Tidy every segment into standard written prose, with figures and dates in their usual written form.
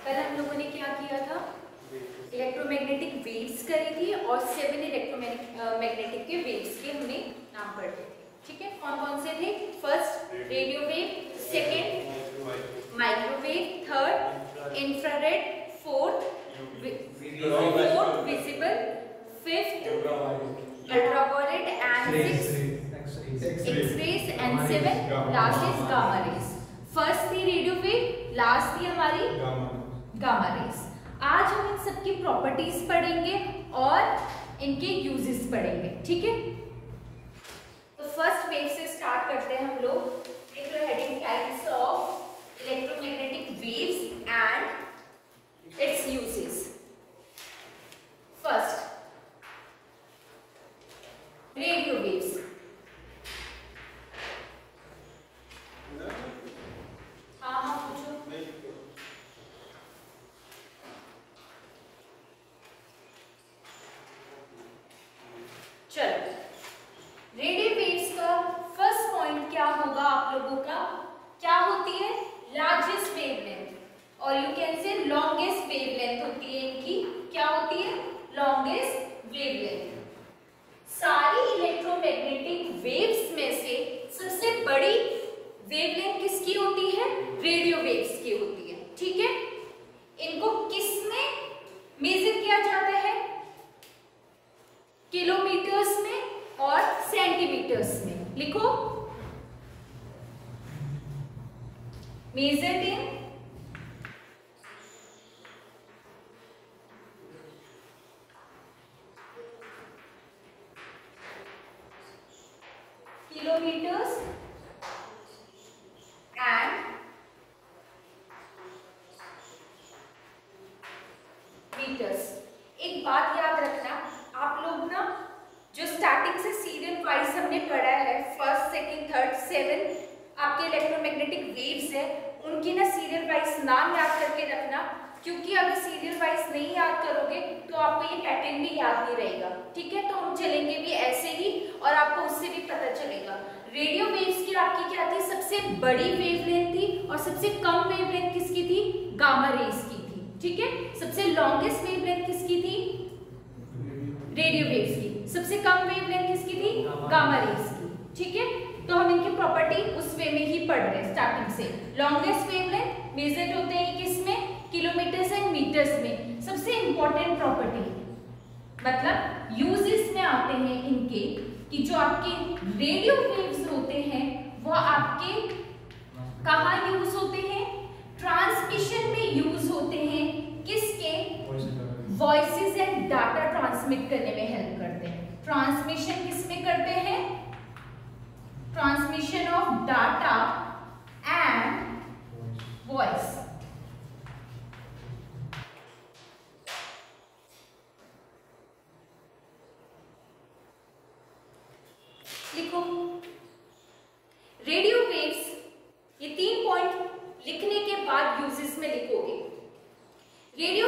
कल हम लोगों ने क्या किया था, इलेक्ट्रोमैग्नेटिक वेव्स करी थी और 7 इलेक्ट्रोमैग्नेटिक के वेव्स के हमने नाम पढ़े थे। ठीक है, कौन कौन से थे? First radio wave, second microwave, third infrared, fourth visible, fifth ultraviolet and sixth X-rays and seven last is gamma rays. First थी रेडियो वेव, लास्ट थी हमारी गामा रेज। आज हम इन सबकी प्रॉपर्टीज पढ़ेंगे और इनके यूजेस पढ़ेंगे। ठीक है, तो फर्स्ट वेव से स्टार्ट करते हैं हम लोग। Heading types of electromagnetic waves and it's uses. First radio waves. हाँ पूछो। चलो, रेडियो वेव्स का फर्स्ट पॉइंट क्या होगा आप लोगों का? क्या होती है? लार्जेस्ट वेवलेंथ और you can say longest wavelength होती है इनकी। क्या होती है? Longest wavelength. सारी इलेक्ट्रोमैग्नेटिक वेव्स में से सबसे बड़ी वेवलेंथ किसकी होती है? रेडियो वेव्स की होती है। ठीक है, इनको किस में मेजर किया जाता है? किलोमीटर्स में और सेंटीमीटर्स में। लिखो, measured in kilometers and meters। एक बात याद रखना, आप लोग ना जो स्टार्टिंग से सीरियल वाइज हमने पढ़ा है, फर्स्ट सेकंड थर्ड 7 आपके इलेक्ट्रोमैग्नेटिक वेव्स है, उनकी ना सीरियल वाइज नाम याद करके रखना, क्योंकि अगर सीरियल वाइज नहीं याद करोगे तो आपको ये पैटर्न भी याद नहीं रहेगा। ठीक है, तो हम चलेंगे भी ऐसे ही और आपको उससे भी पता चलेगा। रेडियो वेव्स की आपकी क्या थी? सबसे बड़ी वेवलेंथ थी और सबसे कम वेवलेंथ किसकी थी? गामा रेज की थी। ठीक है, सबसे लॉन्गेस्ट वेवलेंथ किसकी थी? रेडियो वेव्स की। सबसे कम वेवलेंथ किसकी थी? गामा रेज की। ठीक है, तो हम इनकी प्रॉपर्टी उस वे में ही पढ़ रहे हैं स्टार्टिंग से। लॉन्गेस्ट वेवलेंथ मेजर्ड होते हैं किसमें? किलोमीटर्स एंड मीटर्स में। सबसे इंपॉर्टेंट प्रॉपर्टी मतलब यूजेस में आते हैं इनके कि जो आपके रेडियो वेव्स होते हैं वो आपके कहाँ यूज होते हैं? ट्रांसमिशन में यूज होते हैं। किसके? वॉइसेस एंड डाटा ट्रांसमिट करने में हेल्प करते हैं। ट्रांसमिशन किसमें करते हैं? Transmission of data and voice. लिखो, रेडियो वेव्स, ये 3 पॉइंट लिखने के बाद यूजेस में लिखोगे। Radio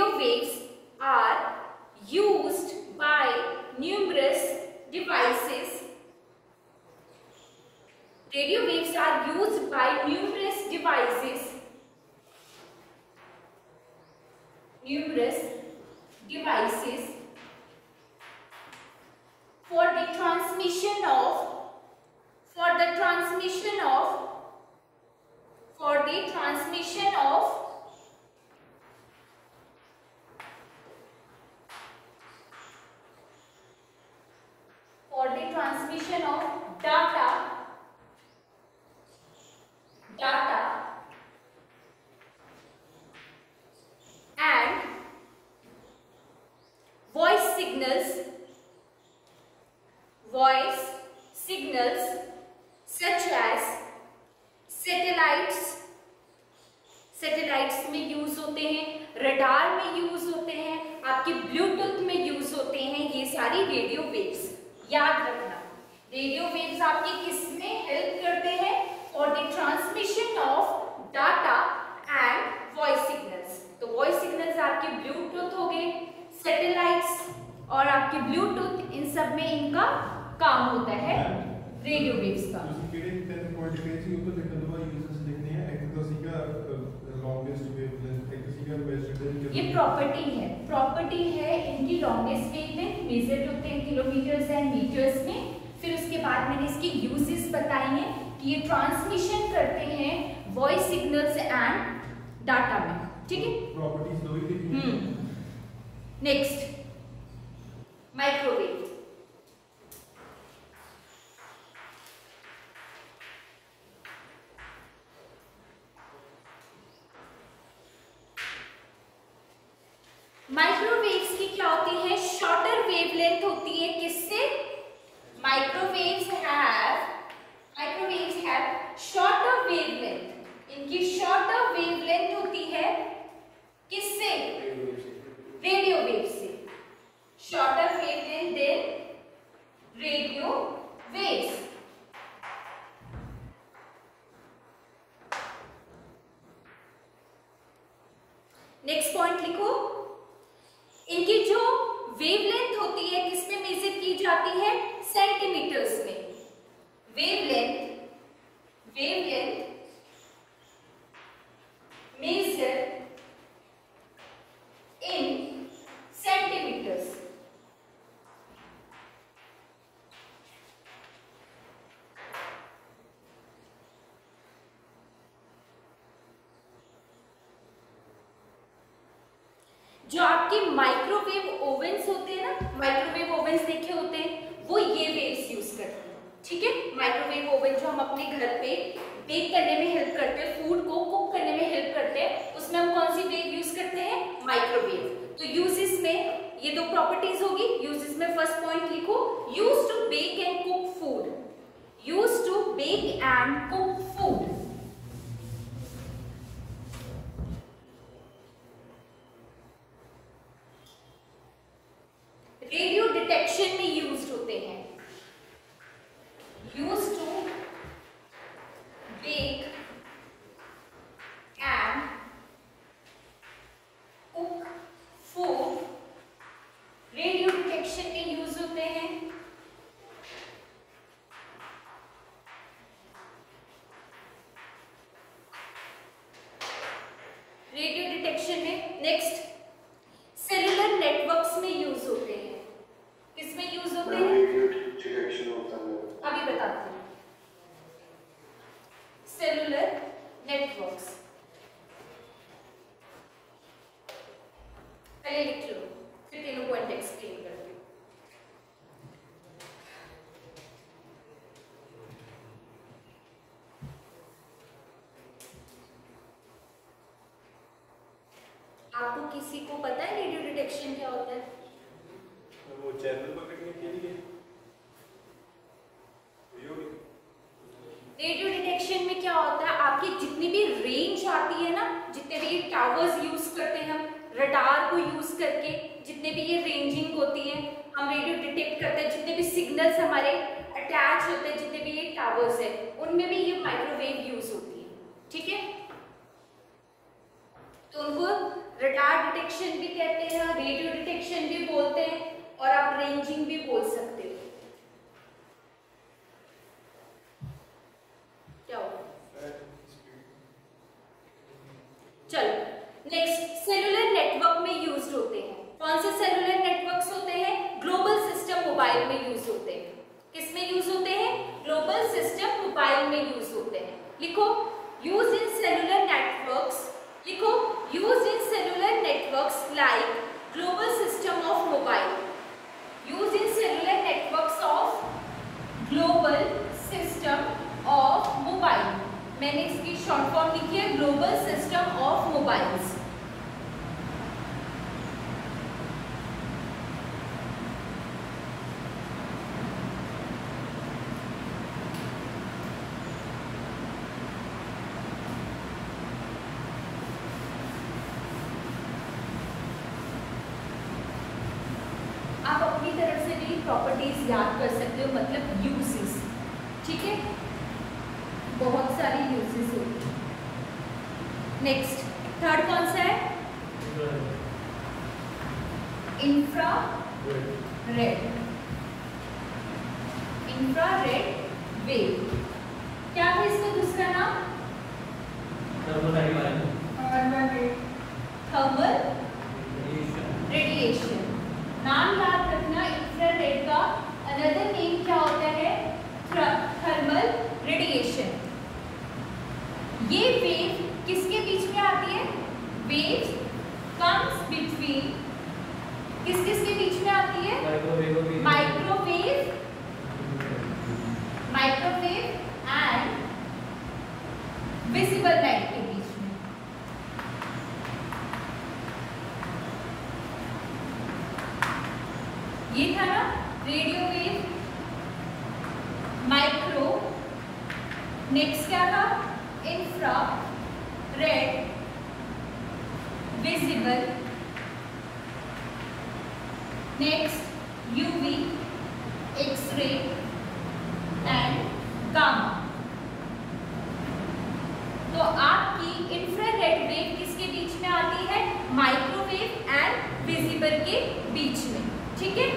waves are used by numerous devices. Radio waves are used by numerous devices for the transmission of data and voice signals such as satellites में use होते हैं, रडार में यूज होते हैं, आपके ब्लूटूथ में यूज होते हैं। ये सारी रेडियो वेव्स याद रखना। रेडियो वेव्स आपकी किस में हेल्प करते हैं? For the transmission of data and voice signals. तो वॉइस सिग्नल्स आपके ब्लूटूथ हो गए, सैटेलाइट्स और आपके ब्लूटूथ, इन सब में इनका काम होता है रेडियो वेव्स का। फ्रीक्वेंसी ऊपर लिखा हुआ यूजर्स लिखने हैं एक तो सीधा लॉन्गेस्ट वेवलेंथ एक तो सीधा मेजर्ड ये प्रॉपर्टी है इनकी लॉन्गेस्ट वेवलेंथ मेजर्ड होते हैं किलोमीटर्स एंड मीटर्स में। फिर उसके बाद मैंने इसकी यूजेस बताई हैं कि ये ट्रांसमिशन करते हैं वॉइस सिग्नल्स एंड डाटा में, ठीक है। प्रॉपर्टीज दो ही लिखनी है। Next microwave. माइक्रोवेव्स की क्या होती है, शॉर्टर वेवलेंथ होती है। किससे? Microwaves have shorter wavelength. इनकी शॉर्टर वेवलेंथ होती है किससे? रेडियो वेव से। Shorter wavelength than radio waves. Next point लिखो, इनकी जो वेवलेंथ होती है किसमें मेजर की जाती है? सेंटीमीटर्स में। Wavelength measure in centimetres. जो आपके माइक्रोवेव ओवन्स होते हैं ना, माइक्रोवेव ओवन्स देखे होते हैं, वो ये वेव्स यूज करते हैं, ठीक है। माइक्रोवेव ओवन जो हम अपने घर पे बेक करने में हेल्प करते हैं, फूड को कुक करने में हेल्प करते हैं, उसमें हम कौन सी वेव यूज करते हैं? माइक्रोवेव। तो यूजेस में ये दो प्रॉपर्टीज होगी। यूजेस में फर्स्ट पॉइंट लिखो, use to bake and cook food. Use to bake and cook food. Radio detection में यूज होते हैं। Use to bake and cook food. Radio detection में यूज होते हैं। रेडियो डिटेक्शन में। नेक्स्ट, सेलुलर नेटवर्क्स में use होते हैं। किसमें यूज होते हैं? अभी बताती हूँ। सेलुलर नेटवर्क्स पहले लिख लो, फिर तीनों पॉइंट एक्सप्लेन करती हूँ। आपको किसी को पता है रेडियो डिटेक्शन क्या होता है? वो चैनल पकड़ने के लिए रेडियो डिटेक्शन में क्या होता है, आपकी जितनी भी रेंज आती है ना, जितने भी ये टावर्स यूज करते हैं हम रडार को यूज करके, जितने भी ये रेंजिंग होती है हम रेडियो डिटेक्ट करते हैं, जितने भी सिग्नल्स हमारे अटैच होते हैं, जितने भी ये टावर्स है, उनमें भी ये माइक्रोवेव यूज होती है, ठीक है। तो उनको रडार डिटेक्शन भी कहते हैं, रेडियो डिटेक्शन भी बोलते हैं, और आप रेंजिंग भी बोल सकते हो। क्या होगा? चलो नेक्स्ट, सेलुलर नेटवर्क में यूज होते हैं। कौन से सेलुलर नेटवर्क्स होते हैं? ग्लोबल सिस्टम मोबाइल में यूज होते हैं। किसमें यूज होते हैं? ग्लोबल सिस्टम मोबाइल में यूज होते हैं। लिखो, यूज इन सेलुलर नेटवर्क्स। लिखो, use in cellular networks like global system of mobile. Use in cellular networks of global system of mobile. मैंने इसकी शॉर्ट फॉर्म लिखी है ग्लोबल सिस्टम ऑफ मोबाइल्स। आप अपनी तरफ से भी प्रॉपर्टीज याद कर सकते हो, मतलब यूजेस, ठीक है। बहुत सारी यूजेस होती है। नेक्स्ट, थर्ड कौन सा है? Infrared wave. क्या था इसका दूसरा नाम? Thermal radiation. नाम याद रखना, इंफ्रारेड का अनदर नेम क्या होता है? Thermal radiation. ये वेव किसके बीच में आती है? वेव्स कम्स बिटवीन, किस किसके बीच में आती है? माइक्रोवेव एंड विजिबल लाइट के बीच में। ये था ना रेडियो वेव, माइक्रो, नेक्स्ट क्या था? Infrared, visible, next UV, X-ray and gamma. तो आपकी इंफ्रारेड वेव किसके बीच में आती है? माइक्रोवेव एंड विजिबल के बीच में। ठीक है,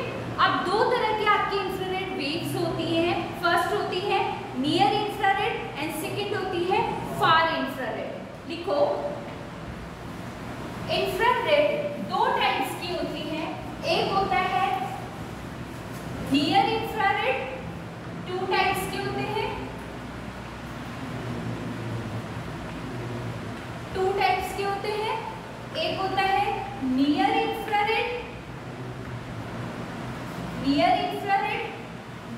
अब दो तरह की आपकी इंफ्रारेड वेव्स होती हैं। फर्स्ट होती है नियर इंफ्रारेड एंड सेकंड होती है फार इंफ्रारेड। लिखो, इंफ्रारेड दो टाइप्स की होती है। एक होता है नियर इंफ्रारेड, टू टाइप्स के होते हैं। टू टाइप्स के होते हैं, एक होता है नियर इंफ्रारेड,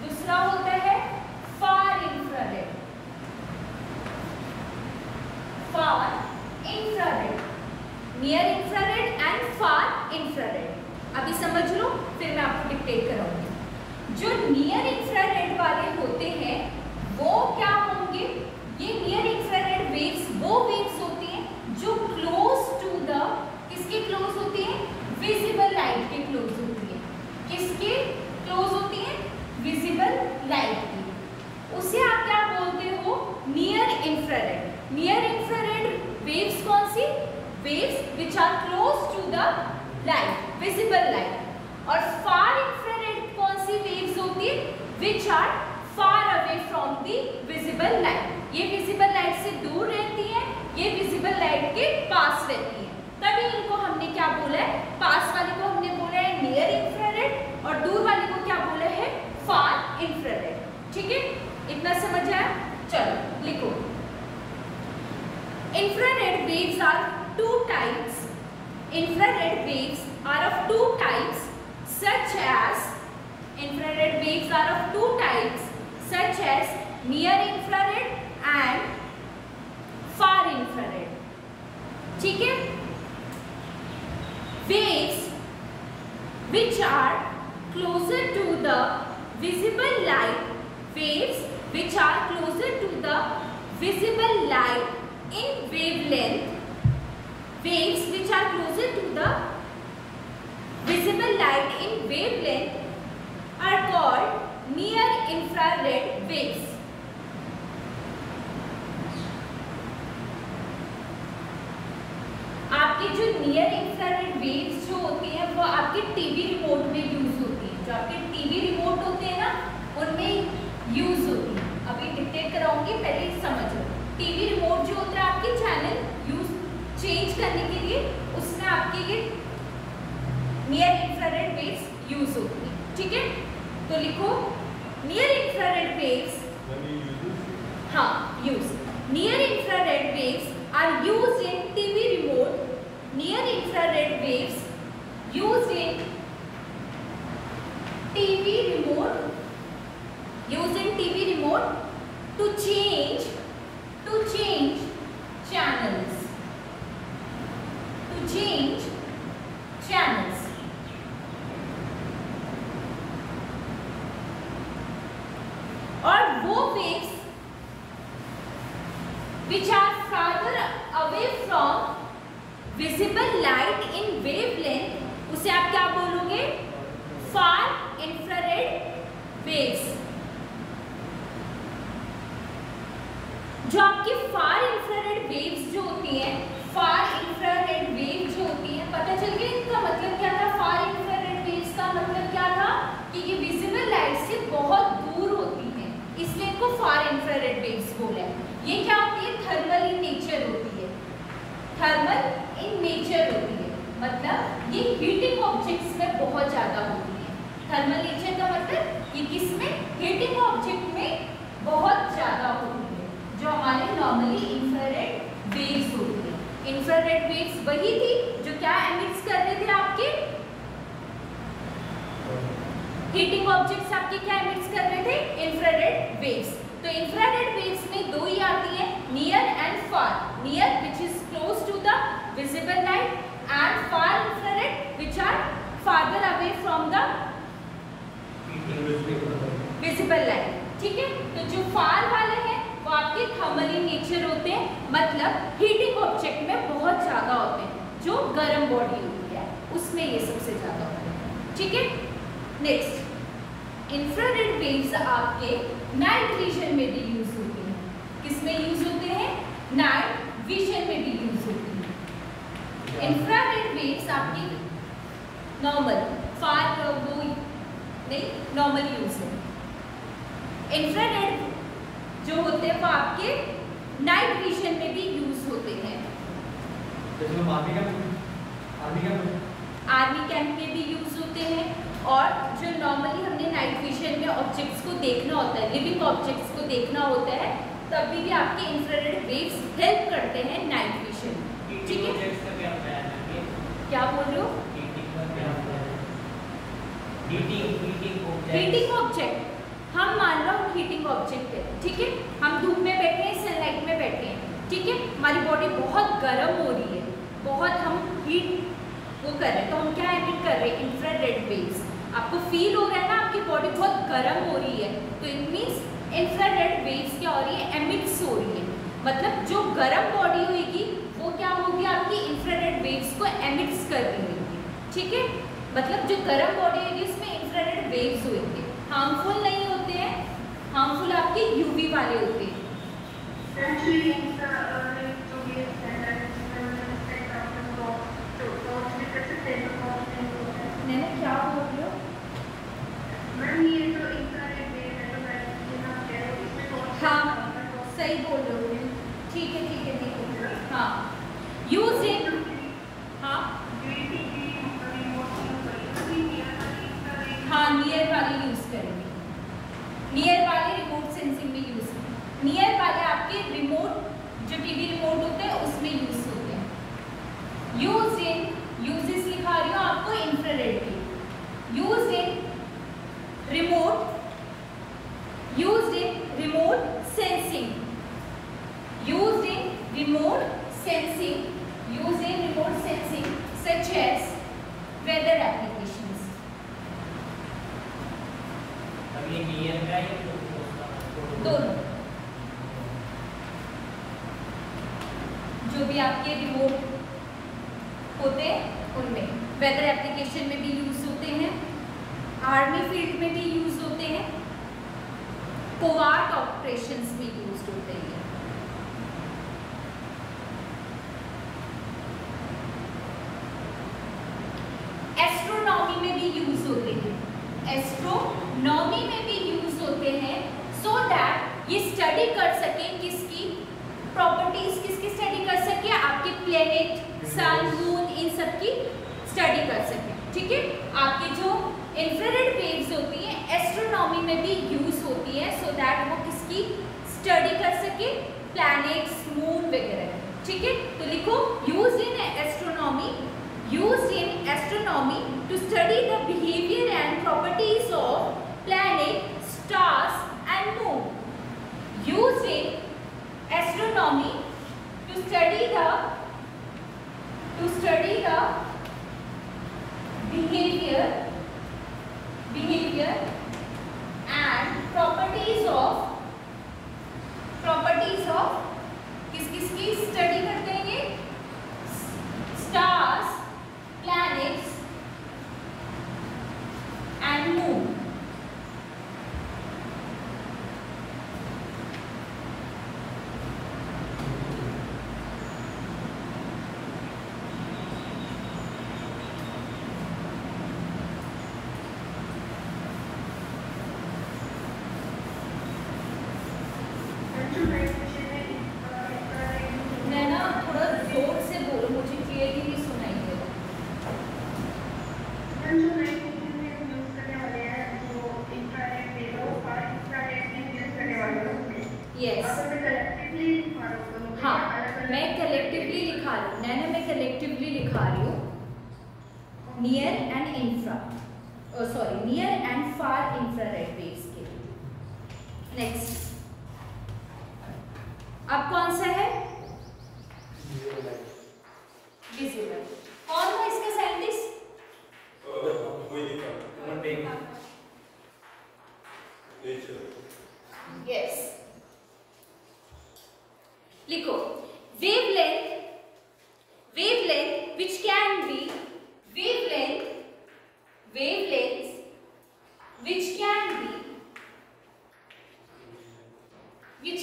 दूसरा होता है far infrared. Near infrared and far infrared. अभी समझ लो, फिर मैं आपको डिक्टेट कराऊंगी। जो नियर इंफ्रारेड वाले होते हैं वो क्या होंगे? ये नियर इंफ्रारेड वेव्स वो वेव्स होती हैं जो क्लोज टू द, किसके क्लोज होती है? विजिबल लाइट के क्लोज होती है। किसके क्लोज होती है? विजिबल लाइट की। उसे आप क्या बोलते हो? Near infrared. Near infrared waves कौन सी? Waves which are close to the light, visible light. और फार इंफ्रारेड कौन सी वेव्स होती है? Which are far away from the visible light. ये विजिबल लाइट से दूर रहती है, ये विजिबल लाइट के पास रहती है। तभी इनको हमने क्या बोला है? पास वाले को हमने बोला है नियर इंफ्रारेड और दूर वाले को क्या बोला है? Far infrared. ठीक है, इतना समझ आया? चलो लिखो, infrared waves are two types. Infrared waves are of two types, such as infrared waves are of two types, such as near infrared and far infrared. ठीक है? Waves which are closer to the visible light, waves which are closer to the visible light in wavelength. Waves which are closer to the visible light in wavelength are called near infrared waves. आपके जो near infrared waves जो होती हैं वो आपके TV remote में use होती है। जो आपके टीवी रिमोट होते हैं ना, उनमें यूज होती है। अभी डिक्टेट कराऊंगी, पहले समझो। टीवी रिमोट जो होता है आपके चैनल यूज चेंज करने के लिए, उसमें आपके ये नियर इंफ्रारेड वेव्स यूज होती है। ठीक है, तो लिखो नियर इंफ्रारेड वेव्स। हाँ, use near infrared waves are used in TV remote. Near infrared waves used in TV remote, used in TV remote to change channels. To change channels. और वो waves which are farther away from visible light in wavelength, उसे आप क्या बोलोगे? Far infrared waves. जो आपकी फार infrared waves जो होती हैं, फार इंफ्रारेड वेव जो होती है, पता चल गया इनका मतलब क्या था? फार इंफ्रारेड वेव्स का मतलब क्या था कि ये विजिबल लाइट से बहुत दूर होती हैं, इसलिए इनको फार इंफ्रारेड वेव्स बोला है। ये क्या होती है? थर्मल इन नेचर होती है, थर्मल इन नेचर होती है, मतलब ये हीटिंग ऑब्जेक्ट्स में बहुत ज्यादा होती है। थर्मल नेचर का मतलब ये किसमें? हीटिंग ऑब्जेक्ट में बहुत ज्यादा होती है, जो हमारे नॉर्मली इंफ्रारेड वेव्स होती है। इंफ्रारेड वेव्स वही थी जो क्या एमिट्स कर रहे थे आपके हीटिंग ऑब्जेक्ट्स, आपके क्या एमिट्स कर रहे थे? Infrared waves. तो इंफ्रारेड वेव्स में दो ही आती है, near and far. Near which is close to the visible light and far infrared which are farther away from the visible light. ठीक है, तो जो फार वाले हैं वो आपके थर्मल इन नेचर होते हैं, मतलब हीटिंग ऑब्जेक्ट में बहुत ज्यादा होते हैं, जो गर्म बॉडी होती है उसमें ये सबसे ज्यादा होते हैं। ठीक है, नेक्स्ट इंफ्रारेड वेव्स आपके नाइट विजन में भी यूज होते हैं। किसमें यूज होते हैं? नाइट विजन में भी यूज होते हैं। इंफ्रारेड वेव्स आपकी नॉर्मल फार वो नहीं, नॉर्मल यूज है। इंफ्रारेड जो होते हैं वो आपके नाइट विजन में भी यूज होते हैं। आर्मी कैंप में भी यूज होते हैं, और जो नॉर्मली हमने नाइट विजन में ऑब्जेक्ट्स को देखना होता है, लिविंग ऑब्जेक्ट्स को देखना होता है, तब भी आपके इंफ्रारेड वेव्स हेल्प करते हैं नाइट विजन। ठीक है, क्या बोल रहे हो? हीटिंग ऑब्जेक्ट हम मान लो हीटिंग ऑब्जेक्ट है। ठीक है, हम धूप में बैठे हैं, सनलाइट में बैठे हैं, ठीक है, हमारी बॉडी बहुत गर्म हो रही है, बहुत हम हीट वो कर रहे हैं, तो हम क्या एमिट कर रहे हैं? Infrared waves. आपको फील हो रहा है ना आपकी बॉडी बहुत गर्म हो रही है, तो इट मीन्स इंफ्रारेड वेव्स क्या हो रही है? एमिट्स हो रही है। मतलब जो गर्म बॉडी होगी वो क्या होगी? आपकी इंफ्रारेड वेव्स को एमिट्स कर रही होगी। ठीक है, मतलब जो गर्म बॉडी होगी उसमें इंफ्रारेड वेव्स होंगे, हार्मफुल नहीं होते हैं, हार्मफुल आपके यूवी वाले होते हैं। मैंने क्या बोल रही हो? हाँ, सही बोल रहे हो, ठीक है ठीक है ठीक है। हाँ, यूज इन, हाँ हाँ, नियर वाले यूज करेंगे, नियर वाले रिमोट सेंसिंग में यूज करेंगे। नियर वाले आपके रिमोट जो टीवी रिमोट होते हैं उसमें यूज होते हैं। यूज इन, यूजेस लिखा रही हूँ आपको इंफ्रारेड की। Use in remote, use in remote sensing, use in remote sensing, use in remote sensing such as weather applications. अब ये नियर का है दोनों, जो भी आपके रिमोट होते हैं उनमें, वेदर एप्लीकेशन में भी यूज होते हैं, आर्मी फील्ड में भी यूज होते हैं, कोवार्ट ऑपरेशंस में यूज होते हैं। एस्ट्रोनॉमी में भी यूज होते हैं, एस्ट्रोनॉमी में भी यूज होते हैं, सो दैट ये स्टडी कर सके किसकी प्रॉपर्टीज, किसकी स्टडी कर सके? आपके प्लेनेट, सन, मून, इन सब की स्टडी कर सके। ठीक है, आपकी जो इंफ्रारेड वेव्स होती हैं एस्ट्रोनॉमी में भी यूज होती है, सो दैट वो किसकी स्टडी कर सके? प्लैनेट्स, मून वगैरह। ठीक है, तो लिखो use in astronomy, use in astronomy to study the behaviour and properties of planet, stars and moon. Use in astronomy to study the behavior and properties of किस-किसकी स्टडी करते हैं? ये स्टार्स, प्लैनेट्स एंड मून। हाँ, मैं collectively लिखा रही हूँ, nano मैं कलेक्टिवली लिखा रही हूँ, near and infra, sorry near and far infrared waves के लिए। नेक्स्ट अब कौन सा है? विजिबल। कौन था इसका साइंटिस्ट? यस, लिखो wavelength which can be wavelengths which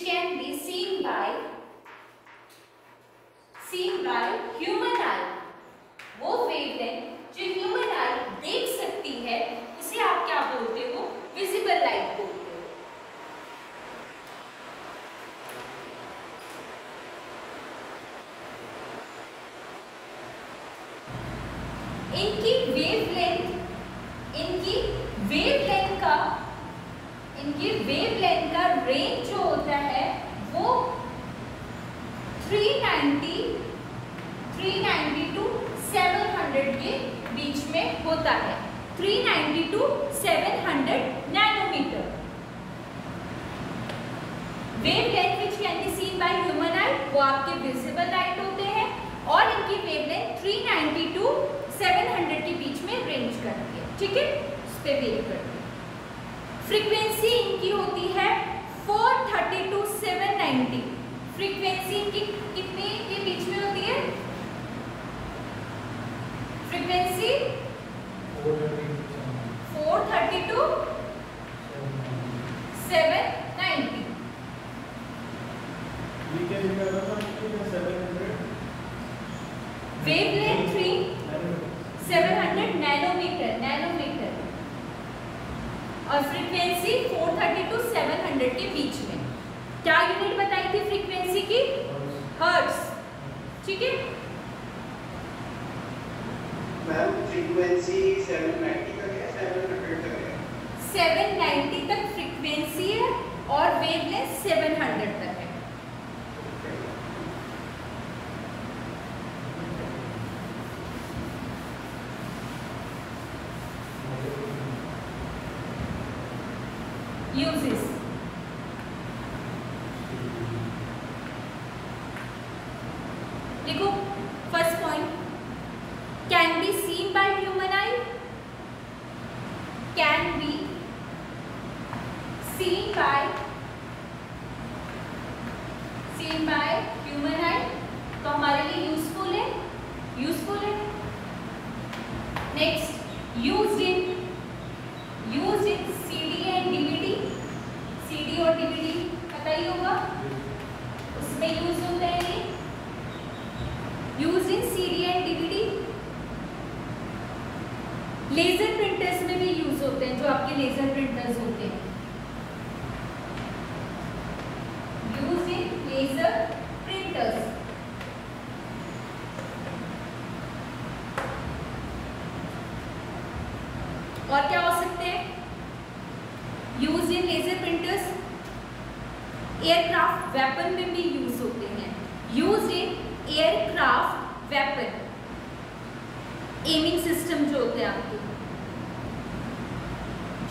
can be seen by human eye। वो wavelength जो human eye देख सकती है उसे आप क्या बोलते हो? visible light बोलते हो। इनकी वेवलेंथ का रेंज जो होता है वो 390 टू 700 के बीच में होता है। 390 to 700 nanometre. Wavelength which can be seen by human eye वो आपके विजिबल लाइट होते हैं और इनकी वेवलेंथ 390 टू 700 के बीच में रेंज करती है। ठीक है, उस पे वेरी करती है। फ्रीक्वेंसी इनकी होती है 430 टू 790। फ्रीक्वेंसी इनकी कितने के बीच में होती है? Frequency 430 to 790। वेवलेंथ 700 नैनोमीटर और फ्रीक्वेंसी 430 टू 700 के बीच में। क्या यूनिट बताई थी फ्रीक्वेंसी की? हर्ट्ज। ठीक है मैम, फ्रीक्वेंसी 790 तक है, 700 तक है? 790 तक फ्रीक्वेंसी है और वेवलेंथ 700 तक है। Uses देखो, first point can be seen by human eye. Can be seen by human eye तो हमारे लिए यूजफुल है। Next used in CD and DVD. CD और डीवीडी पता ही होगा, उसमें यूज होता है ये। Use in CD and DVD. Laser printers में भी यूज होते हैं, जो आपके लेजर प्रिंटर्स होते हैं। Use in laser printers. और क्या हो सकते हैं use in laser printers? Aircraft weapon में भी यूज होते हैं। Use in aircraft weapon, aiming system जो होते हैं आपके,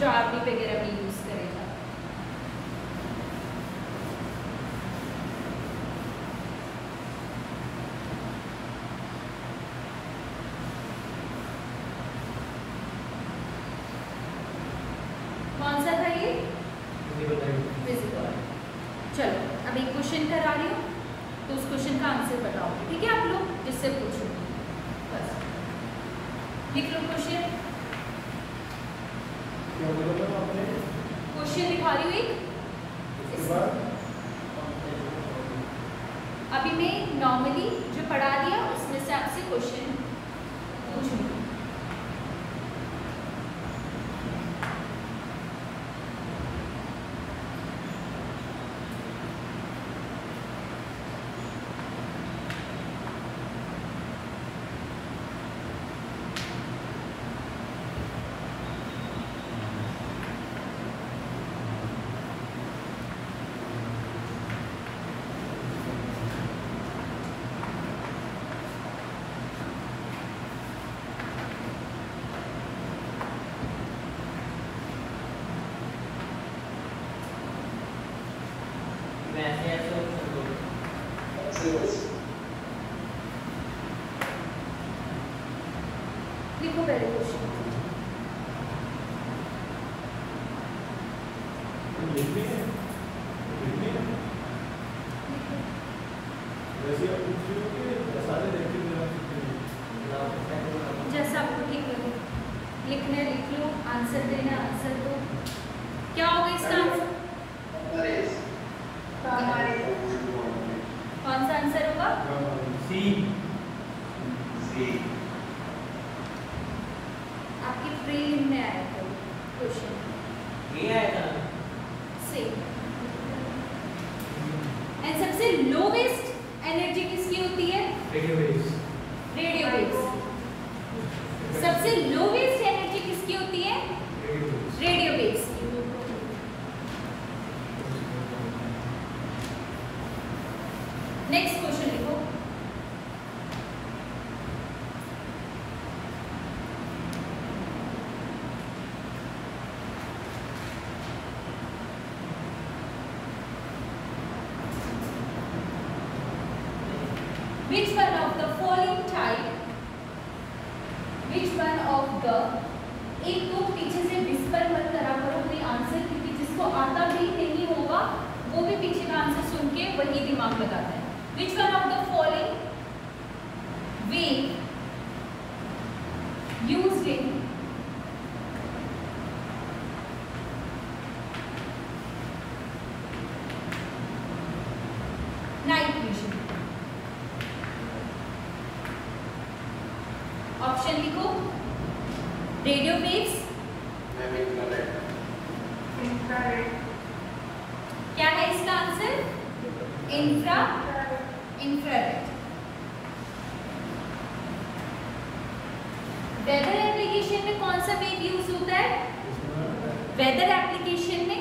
जो आर्मी वगैरह में यूज करेगा। कौन सा था ये? विजिबल। चलो अब एक क्वेश्चन करा रही हूँ तो उस क्वेश्चन का आंसर बताओ। ठीक है आप लोग, जिससे पूछो बस लिख लो क्वेश्चन। क्वेश्चन लिखा रही हूँ एक। अभी मैं नॉर्मली जो पढ़ा दिया उसमें से आपसे क्वेश्चन पूछूंगी। लिखो पहले क्वेश्चन। लिखनी है वैसे आप पूछ रहे हो कि सारे देखते हैं जैसा आपको ठीक लगे लिखना है लिख लो, आंसर देना आंसर दो। क्या होगा इसका आंसर? कौन सा आंसर होगा? सी। आपकी प्रीलिम में आया था क्वेश्चन। ये आया था। से एंड सबसे लोवेस्ट एनर्जी किसकी होती है? Radio waves. Radio waves. सबसे लोवेस्ट एनर्जी किसकी होती है? रेडियो वेव्स की। नेक्स्ट क्वेश्चन लिखो। Which one of the following type? Which one of the? एक तो पीछे से विस्पर मत करा करो कोई आंसर, क्योंकि जिसको आता भी नहीं होगा वो भी पीछे का आंसर सुन के वही दिमाग लगाता है। Which one of the following wave used in night vision? Option लिखो। रेडियो वेव्स, क्या है इसका आंसर? इंफ्रारेड। वेदर एप्लीकेशन में कौन सा वेव यूज होता है? वेदर एप्लीकेशन में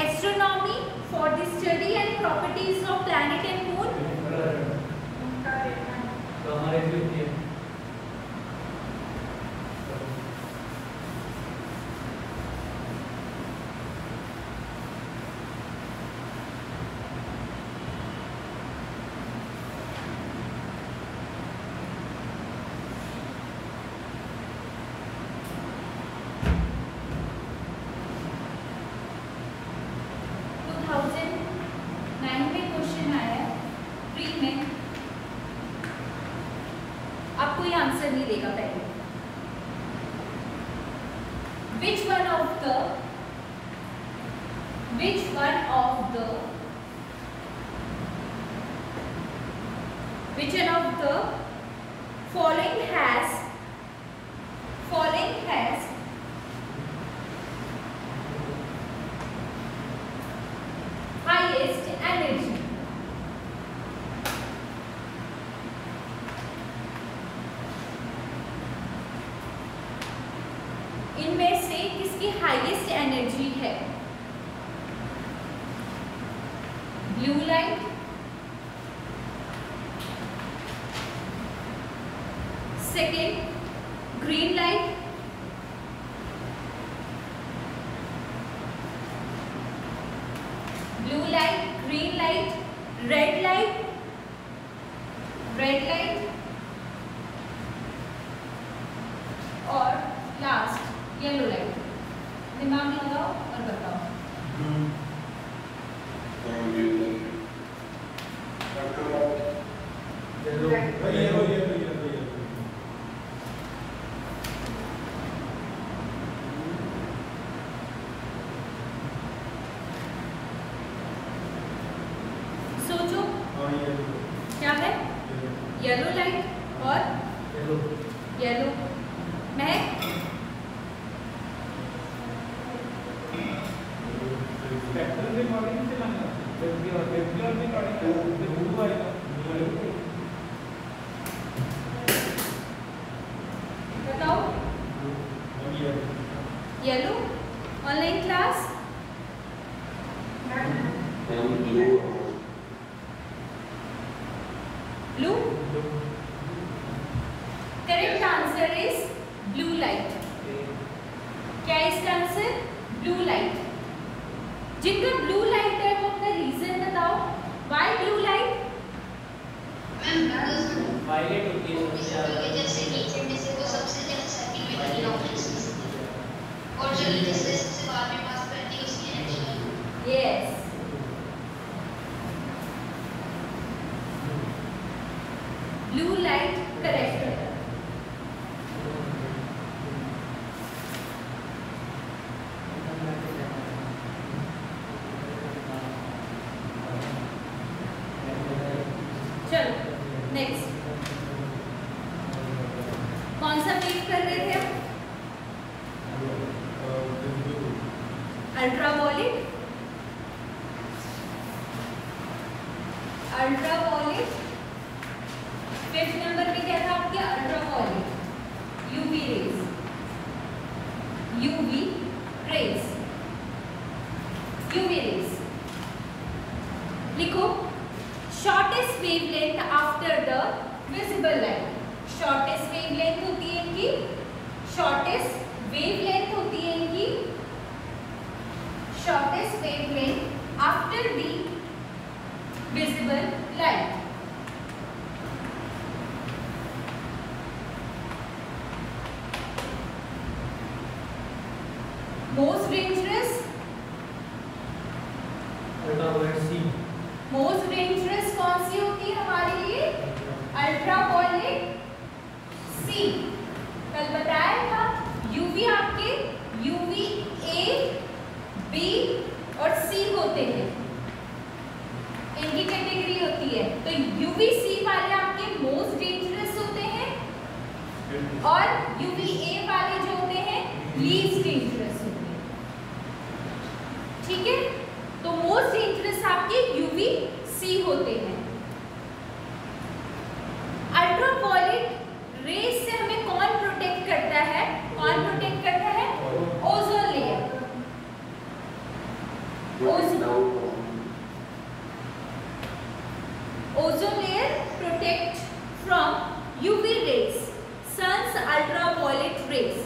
astronomy for the study and properties of planet and moon? तो हमारे लिए होती है। आंसर नहीं देगा पहले। Which one of the following has highest energy? इनमें से किसकी हाईएस्ट एनर्जी है? Blue light, second green light, blue light, green light, red light, और लास्ट येलो लाइट। दिमाग लगाओ और बताओ। सोचो क्या है? येलो लाइट और येलो। महक बताओ। Yellow online class. Blue. Correct answer is blue light. क्या है इसका आंसर? Blue light. जिनका ब्लू लाइट है वो अपना रीजन बताओ, व्हाई ब्लू लाइट? वायलेट होती है सबसे ज्यादा, जैसे नीचे में से वो सबसे ज्यादा सेकंड में लगी लॉन्गेस्ट और जो नीचे से सबसे बाद में पास करती है उसकी energy. Yes, blue light correct है। चलो नेक्स्ट, कौन सा वेव कर रहे थे हम? Ultraviolet, ultraviolet. फिफ्थ नंबर पे क्या था आपके? Ultraviolet, UV rays, UV rays, UV rays. लिखो shortest wavelength after the visible light. Shortest wavelength होती है इनकी, शॉर्टेस्ट वेवलेंथ होती है इनकी, shortest wavelength after the visible light. Most dangerous, ultraviolet C, most dangerous कौन सी होती है हमारे लिए? Ultraviolet C. कल बताया था यूवी आपके यूवी ए, बी और सी होते हैं, इनकी कैटेगरी होती है। तो यूवी सी वाले आपके मोस्ट डेंजरस होते हैं और यूवी ए वाले जो होते हैं लीस्ट डेंजरस होते हैं। ठीक है, तो मोस्ट डेंजरस आपके यूवी सी होते हैं। अल्ट्रावॉयलेट रेज से हमें कौन प्रोटेक्ट करता है? कौन प्रोटेक्ट करता है? Ozone layer. Ozone layer protect from UV rays, sun's ultraviolet rays.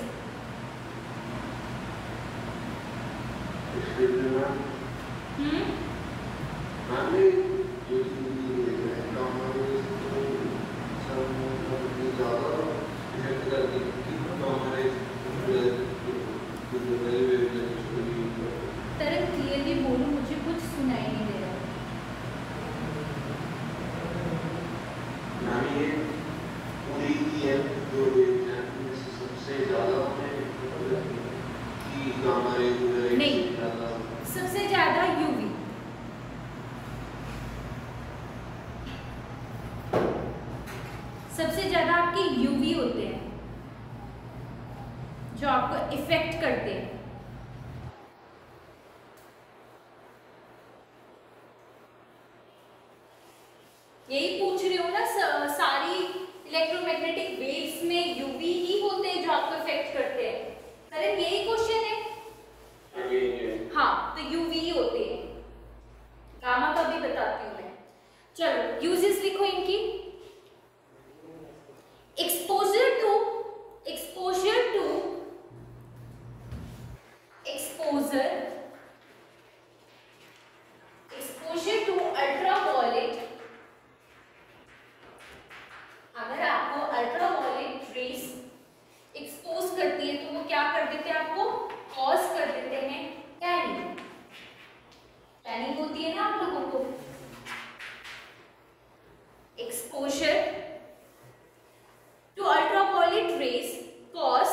तरह क्लियरली बोलो, मुझे कुछ सुनाई नहीं दे रहा। नहीं, सबसे ज्यादा यूवी, सबसे ज्यादा आपके यूवी होते हैं जो आपको इफेक्ट करते हैं। यही पूछ रही हो ना, सारी इलेक्ट्रोमैग्नेटिक वेव्स में यूवी ही होते हैं जो आपको इफेक्ट करते हैं। सर यही क्वेश्चन है? हाँ, तो यूवी ही होते हैं। गामा का भी बताती हूँ मैं। चलो यूजेस लिखो इनकी। Exposure to ultraviolet. अगर आपको अल्ट्रावॉयलेट रेस एक्सपोज करती है तो वो क्या कर देते हैं? आपको कॉज कर देते हैं टैनिंग। टैनिंग होती है ना आप लोगों को। Exposure to ultraviolet rays cause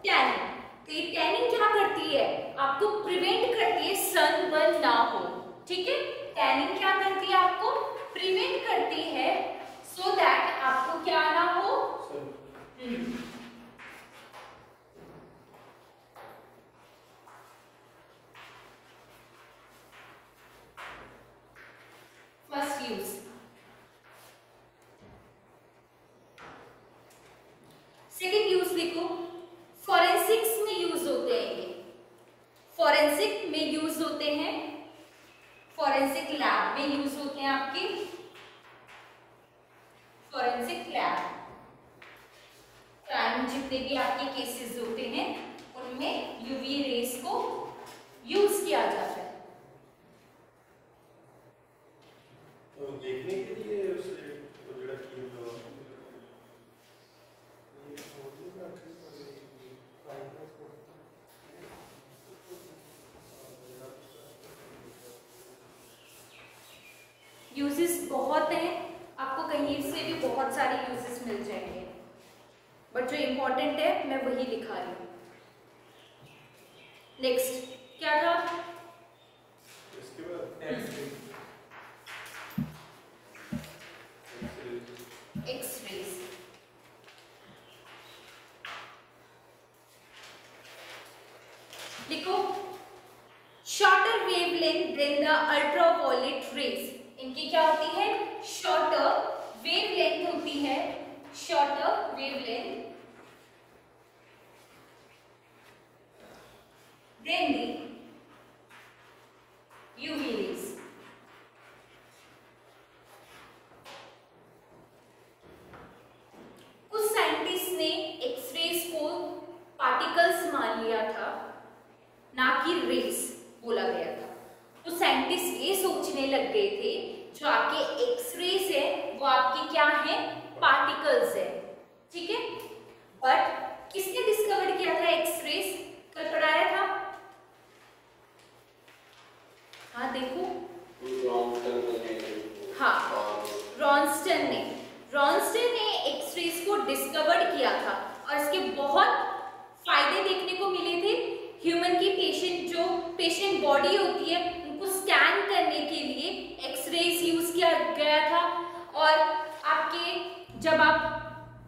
tanning. तो ये टैनिंग क्या करती है? आपको प्रिवेंट करती है सन बर्न ना हो। ठीक है, टैनिंग क्या करती है? आपको प्रिवेंट करती है सो दैट आपको क्या ना हो। First use. सेकेंड यूज लिखो। फॉरेंसिक्स में यूज होते हैं ये। फॉरेंसिक में यूज होते हैं, फॉरेंसिक लैब में यूज होते हैं आपके। फॉरेंसिक लैब क्राइम जितने भी आपके केसेस होते हैं उनमें यूवी रेस को यूज किया जाता है। यूजेस बहुत हैं, आपको कहीं से भी बहुत सारे यूजेस मिल जाएंगे, बट जो इम्पोर्टेंट है मैं वही लिखा रही हूँ। नेक्स्ट क्या था? इसके बाद एक्सरेज। लिखो shorter wavelength than the ultraviolet rays. इनकी क्या होती है? शॉर्टर वेवलेंथ होती है, shorter wavelength than the UV rays. कुछ साइंटिस्ट ने एक्सरेज को पार्टिकल्स मान लिया था, ना कि रेस बोला गया था। तो साइंटिस्ट ये सोचने लग गए थे जो आपके एक्सरेज है वो आपके क्या है? पार्टिकल्स है, ठीक है। बट किसने डिस्कवर किया था एक्सरेज? कल पढ़ाया था, हाँ देखो, हाँ रॉन्स्टन ने एक्सरेज को डिस्कवर किया था और इसके बहुत फायदे देखने को मिले थे। ह्यूमन की पेशेंट बॉडी होती है उनको स्कैन करने के लिए एक्सरेज यूज किया गया था। और आपके जब आप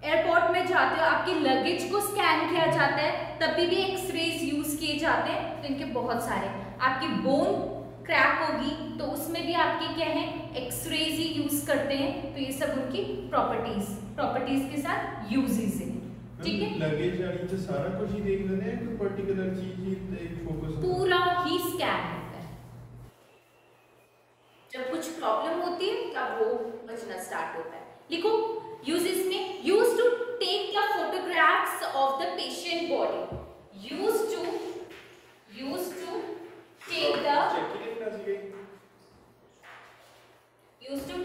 एयरपोर्ट में जाते हो आपके लगेज को स्कैन किया जाता है तभी भी एक्सरेज यूज किए जाते हैं। तो इनके बहुत सारे, आपकी बोन क्रैक होगी तो उसमें भी आपके क्या है? एक्सरेज ही यूज करते हैं। तो ये सब उनकी प्रॉपर्टीज के साथ यूजेस है, ठीक है। लगेज यानी तो सारा कुछ ही देख लेते हैं, कोई पर्टिकुलर चीज ही एक फोकस पूरा ही स्कैन होता है। जब कुछ प्रॉब्लम होती है तब वो बचना स्टार्ट होता है। लिखो यूजेस में, use to take the photographs of the patient body. Use to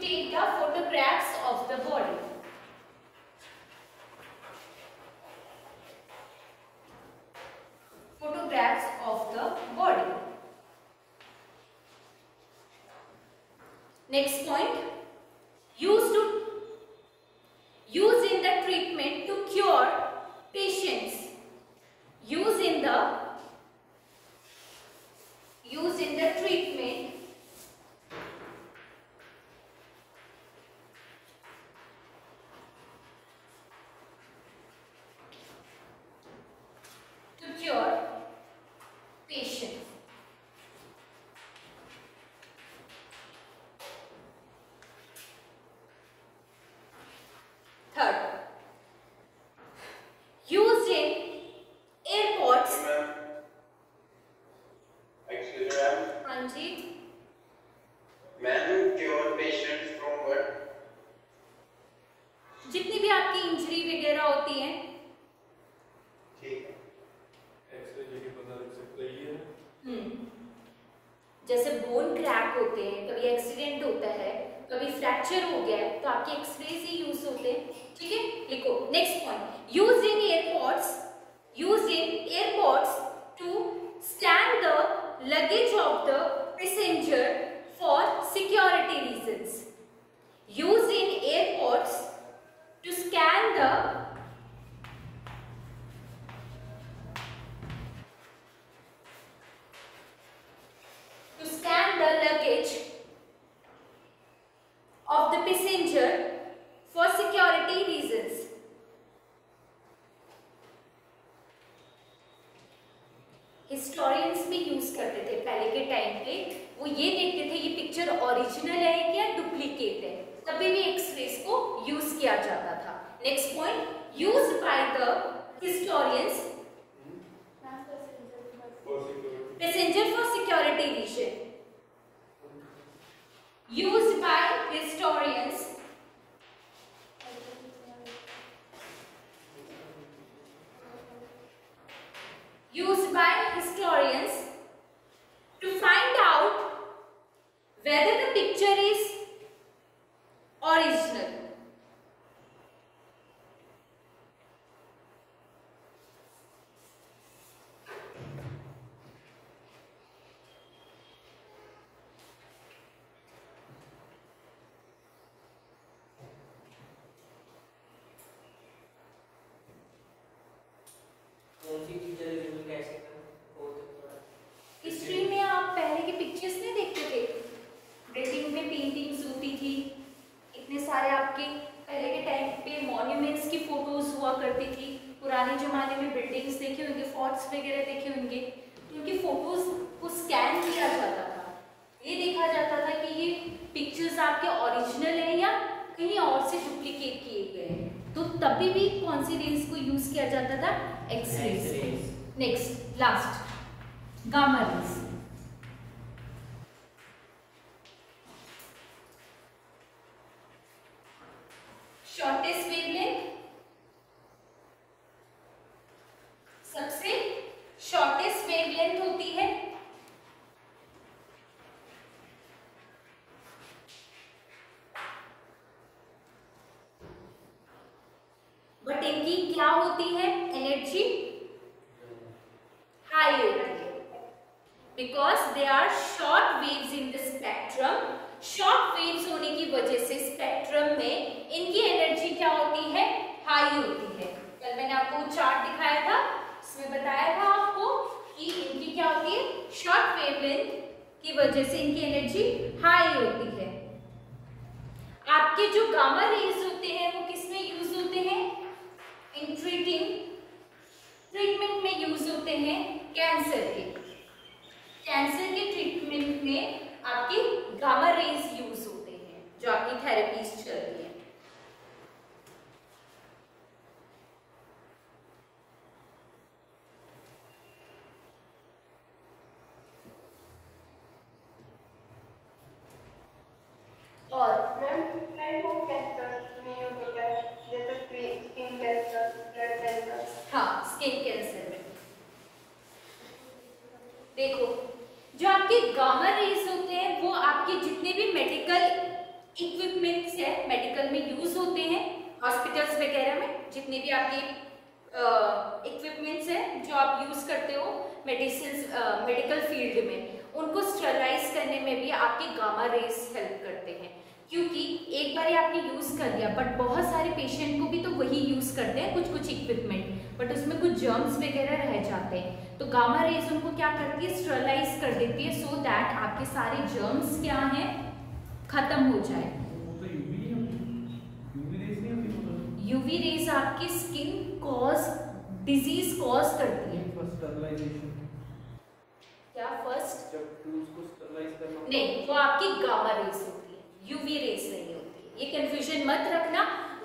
take the photographs of the body. Photographs of the body. Next point, used in the treatment to cure patients. Used in the treatment to cure patients. Third, used in airports. Excuse me, ma'am. हाँ जी, Ma'am, cure patients from what? जितनी भी आपकी injury वगैरह होती है, ठीक है। X ray लेके पता लग सकता ही है। जैसे बोन क्रैक होते हैं, कभी एक्सीडेंट होता है, कभी फ्रैक्चर हो गया है, तो आपके एक्सरेज ही यूज होते हैं, ठीक है। लिखो next point, use in airports to scan the luggage of the passenger for security reasons. Used in airports to scan the luggage of the passenger for security reasons. Historians भी use करते थे पहले के टाइम पे, वो ये देखते थे ये पिक्चर ओरिजिनल है या डुप्लीकेट है, तभी भी एक्सरेज को यूज किया जाता था। Next point, used by the historians passenger for security reason. Used by historians to find out whether the picture is original. Spots वगैरह देखे होंगे, क्योंकि फोटोज को स्कैन किया जाता था, ये देखा जाता था कि ये पिक्चर्स आपके ओरिजिनल हैं या कहीं और से डुप्लीकेट किए गए हैं, तो तभी भी कौन सी रेज को यूज किया जाता था? X rays. Next last gamma rays. Shortest wavelength, सबसे शॉर्टेस्ट वेवलेंथ होती है बट इनकी क्या होती है? एनर्जी हाई होती है, because they are short waves in the spectrum. Short waves होने की वजह से स्पेक्ट्रम में इनकी एनर्जी क्या होती है? हाई होती है। कल मैंने आपको चार्ट दिखाया था, इसमें बताया था आपको कि इनकी क्या होती है? शॉर्ट वेवलेंथ की वजह से इनकी एनर्जी हाई होती है। आपके जो गामा रेज होते हैं वो किस में यूज होते हैं? इन ट्रीटमेंट में यूज होते हैं कैंसर के ट्रीटमेंट में आपके गामा रेज यूज होते हैं, जो आपकी थेरेपीज चल रही है। और मैम टाइप ऑफ कैंसर में यूज होता है, जैसे स्किन कैंसर, ब्लड कैंसर। हाँ, स्किन कैंसर में देखो, जो आपके गामा रेज होते हैं वो आपके जितने भी मेडिकल इक्विपमेंट्स है, मेडिकल में यूज होते हैं, हॉस्पिटल्स वगैरह में जितने भी आपके इक्विपमेंट्स हैं जो आप यूज करते हो मेडिकल फील्ड में, उनको स्टरलाइज करने में भी आपके गामा रेज हेल्प करते हैं। क्योंकि एक बार आपने यूज कर लिया, बट बहुत सारे पेशेंट को भी तो वही यूज करते हैं, कुछ इक्विपमेंट, बट उसमें कुछ जर्म्स वगैरह रह जाते हैं, तो गामा रेज उनको क्या करती है? स्टरलाइज कर देती है, सो दैट आपके सारे जर्म्स क्या हैं? खत्म हो जाए। यूवी रेज आपकी स्किन डिजीज कॉज करती है। क्या फर्स्ट? नहीं, वो आपकी गामा रेज होती है, यूवी रेज नहीं होती है, ये कंफ्यूजन मत रखना।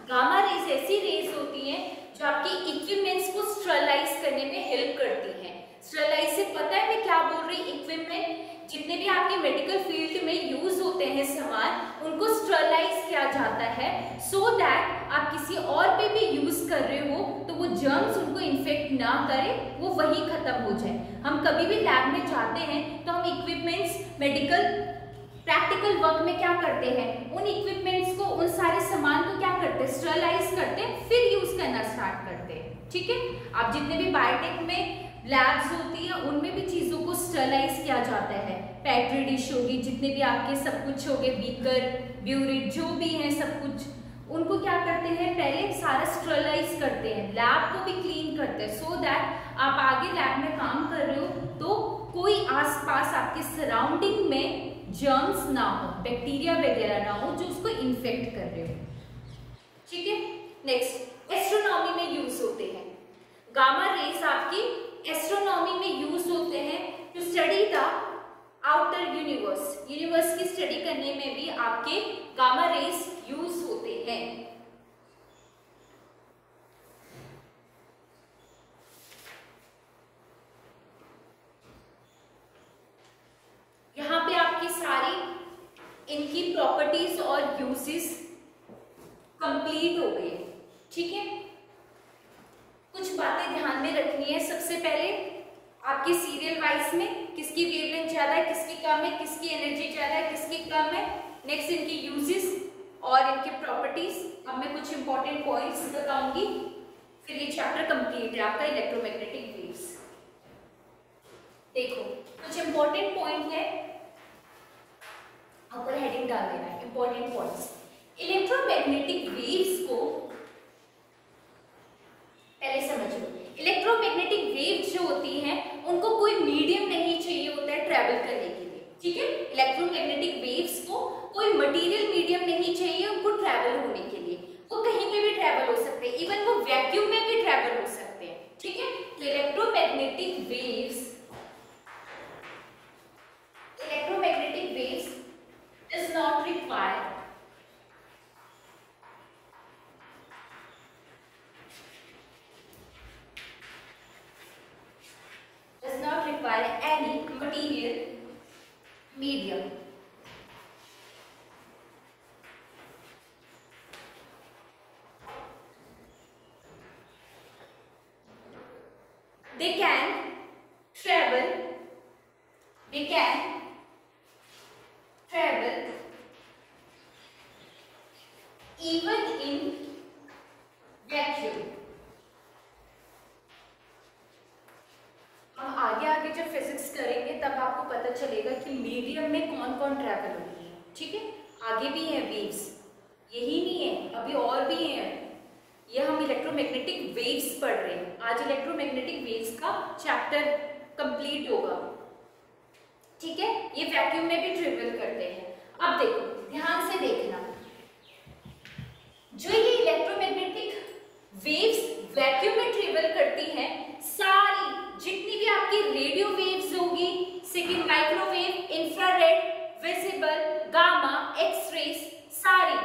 गामा रेज ऐसी रेज होती हैं जो आपके इक्विपमेंट्स को स्टरलाइज करने में हेल्प करती हैं। स्टरलाइज से पता है मैं क्या बोल रही? इक्विपमेंट जितने भी आपके मेडिकल फील्ड में यूज होते हैं सामान, उनको स्टरलाइज किया जाता है, सो दैट आप किसी और पे भी यूज कर रहे हो तो वो जर्म्स उनको इन्फेक्ट ना करे, वो वही खत्म हो जाए। हम कभी भी लैब में जाते हैं तो हम इक्विपमेंट्स मेडिकल प्रैक्टिकल वर्क में क्या करते हैं? उन इक्विपमेंट्स को, उन सारे सामान को क्या करते हैं? स्टरलाइज करते हैं, फिर यूज करना स्टार्ट करते हैं। ठीक है, आप जितने भी बायोटेक में लैब्स होती है उनमें भी चीज़ों को स्टरलाइज किया जाता है। पेट्री डिश होगी, जितने भी आपके सब कुछ हो गए, बीकर, ब्यूरिट, जो भी है सब कुछ, उनको क्या करते हैं? पहले सारा स्टरलाइज करते हैं, लैब को भी क्लीन करते हैं, सो दैट आप आगे लैब में काम कर रहे हो तो कोई आसपास आपके सराउंडिंग में जर्म्स ना हो, बैक्टीरिया वगैरह ना हो जो उसको इन्फेक्ट कर रहे हो। ठीक है, नेक्स्ट एस्ट्रोनॉमी में यूज होते हैं गामा रेज। आपकी एस्ट्रोनॉमी में यूज होते हैं to study the outer universe. Universe की स्टडी करने में भी आपके गामा रेज यूज होते हैं। यहाँ पे आपकी सारी इनकी प्रॉपर्टीज और यूजेस कंप्लीट हो गई। ठीक है, कुछ बातें ध्यान में रखनी है। सबसे पहले आपके सीरियल वाइज में किसकी वेवलेंथ ज्यादा है, किसकी कम है, किसकी एनर्जी ज्यादा है, किसकी कम है। नेक्स्ट इनकी यूजेस और इनके प्रॉपर्टीज। अब मैं कुछ इंपॉर्टेंट पॉइंट्स बताऊंगी, फिर ये चैप्टर कंप्लीट है आपका इलेक्ट्रोमैग्नेटिक वेव्स। देखो कुछ इंपॉर्टेंट पॉइंट है, ऊपर हेडिंग डाल देना है, इंपॉर्टेंट पॉइंट्स। इलेक्ट्रोमैग्नेटिक वेव्स को पहले समझ लो। इलेक्ट्रोमैग्नेटिक वेव्स जो होती हैं उनको कोई मीडियम नहीं चाहिए होता है ट्रैवल करने के लिए। ठीक है, इलेक्ट्रोमैग्नेटिक वेव्स को कोई मटेरियल मीडियम नहीं चाहिए उनको ट्रैवल होने के लिए। वो कहीं पे भी ट्रैवल हो सकते हैं, इवन वो वैक्यूम में भी ट्रैवल हो सकते हैं। ठीक ठीक है, तो electromagnetic waves does not require any material medium. They can travel even in vacuum. हम आगे जब फिजिक्स करेंगे तब आपको पता चलेगा कि मीडियम में कौन कौन ट्रैवल होती है, ठीक है। आगे भी है वेव्स, यही नहीं है, अभी और भी हैं। ये हम इलेक्ट्रोमैग्नेटिक वेव्स पढ़ रहे हैं। आज इलेक्ट्रोमैग्नेटिक वेव्स का चैप्टर कंप्लीट होगा, ठीक है। ये वैक्यूम में भी ट्रेवल करते हैं। अब देखो, ध्यान से देखना, जो ये इलेक्ट्रोमैग्नेटिक वेव्स वैक्यूम में ट्रेवल करती हैं, सारी जितनी भी आपकी रेडियो वेव्स होगी, second microwave, infrared, visible, gamma, X-rays, सारी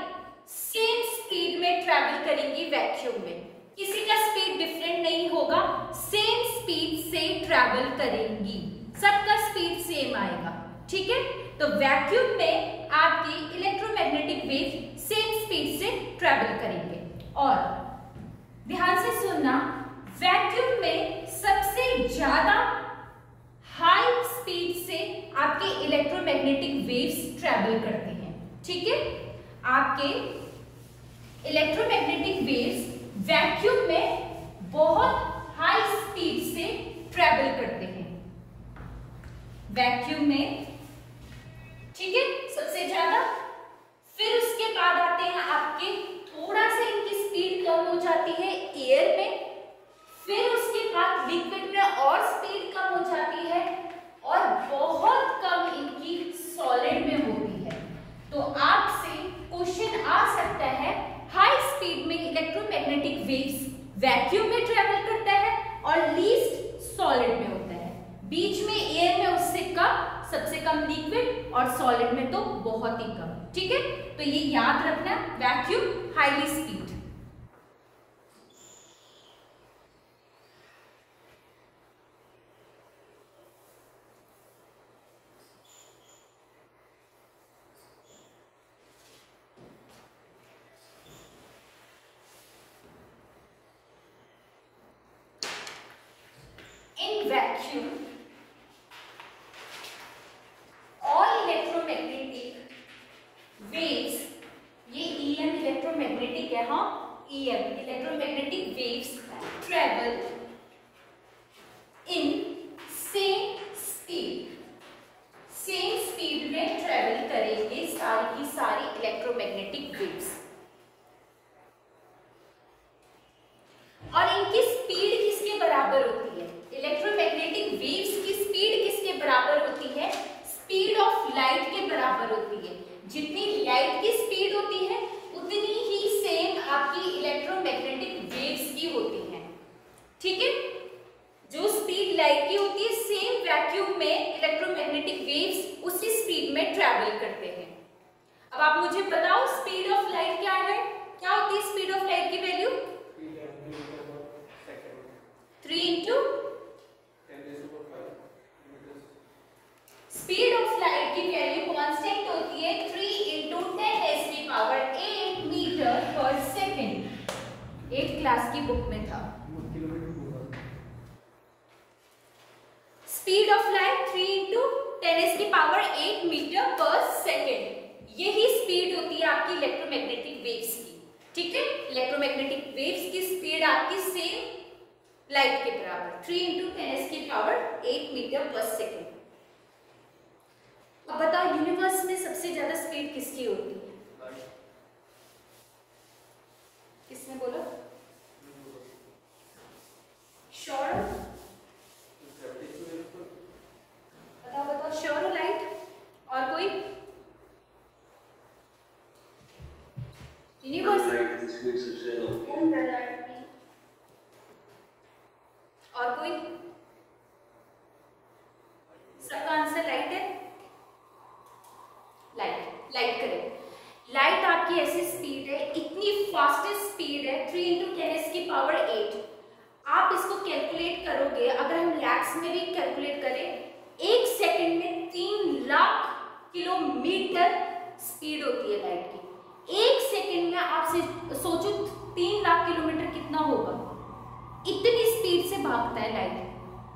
सेम स्पीड में ट्रैवल करेंगी वैक्यूम में। किसी का स्पीड डिफरेंट नहीं होगा, सेम स्पीड से ट्रैवल करेंगी, सबका स्पीड सेम आएगा, ठीक है। तो वैक्यूम में आपकी इलेक्ट्रोमैग्नेटिक वेव सेम स्पीड से ट्रैवल करेंगे। और ध्यान से सुनना, वैक्यूम में सबसे ज्यादा हाई स्पीड से आपके इलेक्ट्रोमैग्नेटिक वेव्स ट्रैवल करती हैं, ठीक है। आपके इलेक्ट्रोमैग्नेटिक वेव्स वैक्यूम में बहुत हाई स्पीड से ट्रैवल करते हैं, वैक्यूम में, ठीक है, सबसे ज्यादा। फिर उसके बाद आते हैं आपके, थोड़ा सा इनकी स्पीड कम हो जाती है एयर में, फिर उसके बाद लिक्विड में और स्पीड कम हो जाती है, और बहुत कम इनकी सॉलिड में होती है। तो आपसे क्वेश्चन आ सकता है, हाई स्पीड में इलेक्ट्रोमैग्नेटिक वेव्स वैक्यूम में ट्रेवल करता है और लीस्ट सॉलिड में होता है, बीच में एयर में उससे कम, सबसे कम लिक्विड, और सॉलिड में तो बहुत ही कम, ठीक है। तो ये याद रखना, vacuum highly speed. In vacuum, all electromagnetic waves, ये EM इलेक्ट्रोमैग्नेटिक है, हाँ, EM electromagnetic waves travel in same speed में ट्रेवल करेंगे सारी की सारी इलेक्ट्रोमैग्नेटिक वेव्स। और इनकी स्पीड किसके बराबर होती है? इलेक्ट्रोमैग्नेटिक वेव्स की स्पीड किसके बराबर होती है? स्पीड ऑफ लाइट के बराबर होती है। जितनी लाइट की स्पीड होती है उतनी ही सेम आपकी इलेक्ट्रोमैग्नेटिक वेव्स की होती है, ठीक है। जो स्पीड लाइट की होती है, सेम वैक्यूम में इलेक्ट्रोमैग्नेटिक वेव्स उसी स्पीड में ट्रैवल करते हैं। अब आप मुझे बताओ, स्पीड ऑफ लाइट क्या है? क्या होती है स्पीड ऑफ लाइट की value? 3 into speed of light की वैल्यू कांस्टेंट होती है 3 into 10⁻⁸ metre per second. 8th class की बुक में था। Speed of light 3 into 10⁸ metre per second, यही स्पीड होती है आपकी इलेक्ट्रोमैग्नेटिक वेव्स की, ठीक है। इलेक्ट्रोमैग्नेटिक वेव्स की स्पीड आपकी सेम लाइट के बराबर 3 into 10⁸ मीटर पर सेकेंड। अब बताओ, यूनिवर्स में सबसे ज्यादा स्पीड किसकी होती है? किसने बोला? श्योर? बताओ श्योर हो लाइट? और कोई? यूनिवर्स लाइट करें। लाइट आपकी ऐसी स्पीड है, इतनी फास्टेस्ट स्पीड है 3 × 10⁸। आप इसको कैलकुलेट करोगे, अगर हम लैक्स में भी कैलकुलेट करें, 1 सेकंड में 3 लाख किलोमीटर स्पीड होती है लाइट की। 1 सेकंड में आप सोचो 3 लाख किलोमीटर कितना होगा, इतनी स्पीड से भागता है लाइट।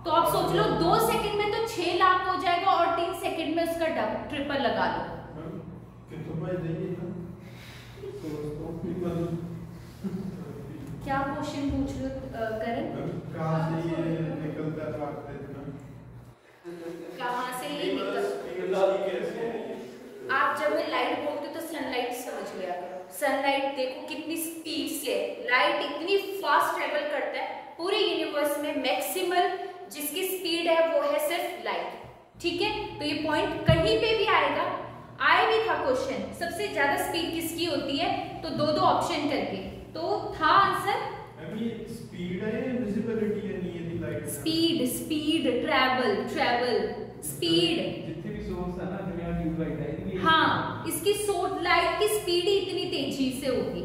तो आप सोच लो 2 सेकंड में तो 6 लाख हो जाएगा और 3 सेकंड में उसका ट्रिपल लगा लो। क्या क्वेश्चन पूछ रहे हो करण? कहाँ से ये निकलता है? कहाँ से ये निकलता? आप जब मैं लाइट बोलते तो सनलाइट समझ लिया करो। सनलाइट देखो कितनी स्पीड से, लाइट इतनी फास्ट ट्रेवल करता है। पूरे यूनिवर्स में मैक्सिमल जिसकी स्पीड है वो है सिर्फ लाइट, ठीक है। तो ये पॉइंट कहीं पे भी आएगा, आया भी था क्वेश्चन, सबसे ज्यादा स्पीड किसकी होती है, तो 2 ऑप्शन करके तो था आंसर। अभी स्पीड है या विजिबिलिटी है, नहीं है लाइट? स्पीड ट्रैवल स्पीड, जितने भी सोर्स है ना दुनिया में ट्यूबलाइट है। हाँ, इसकी सोर्स लाइट की स्पीड ही इतनी तेजी से होगी।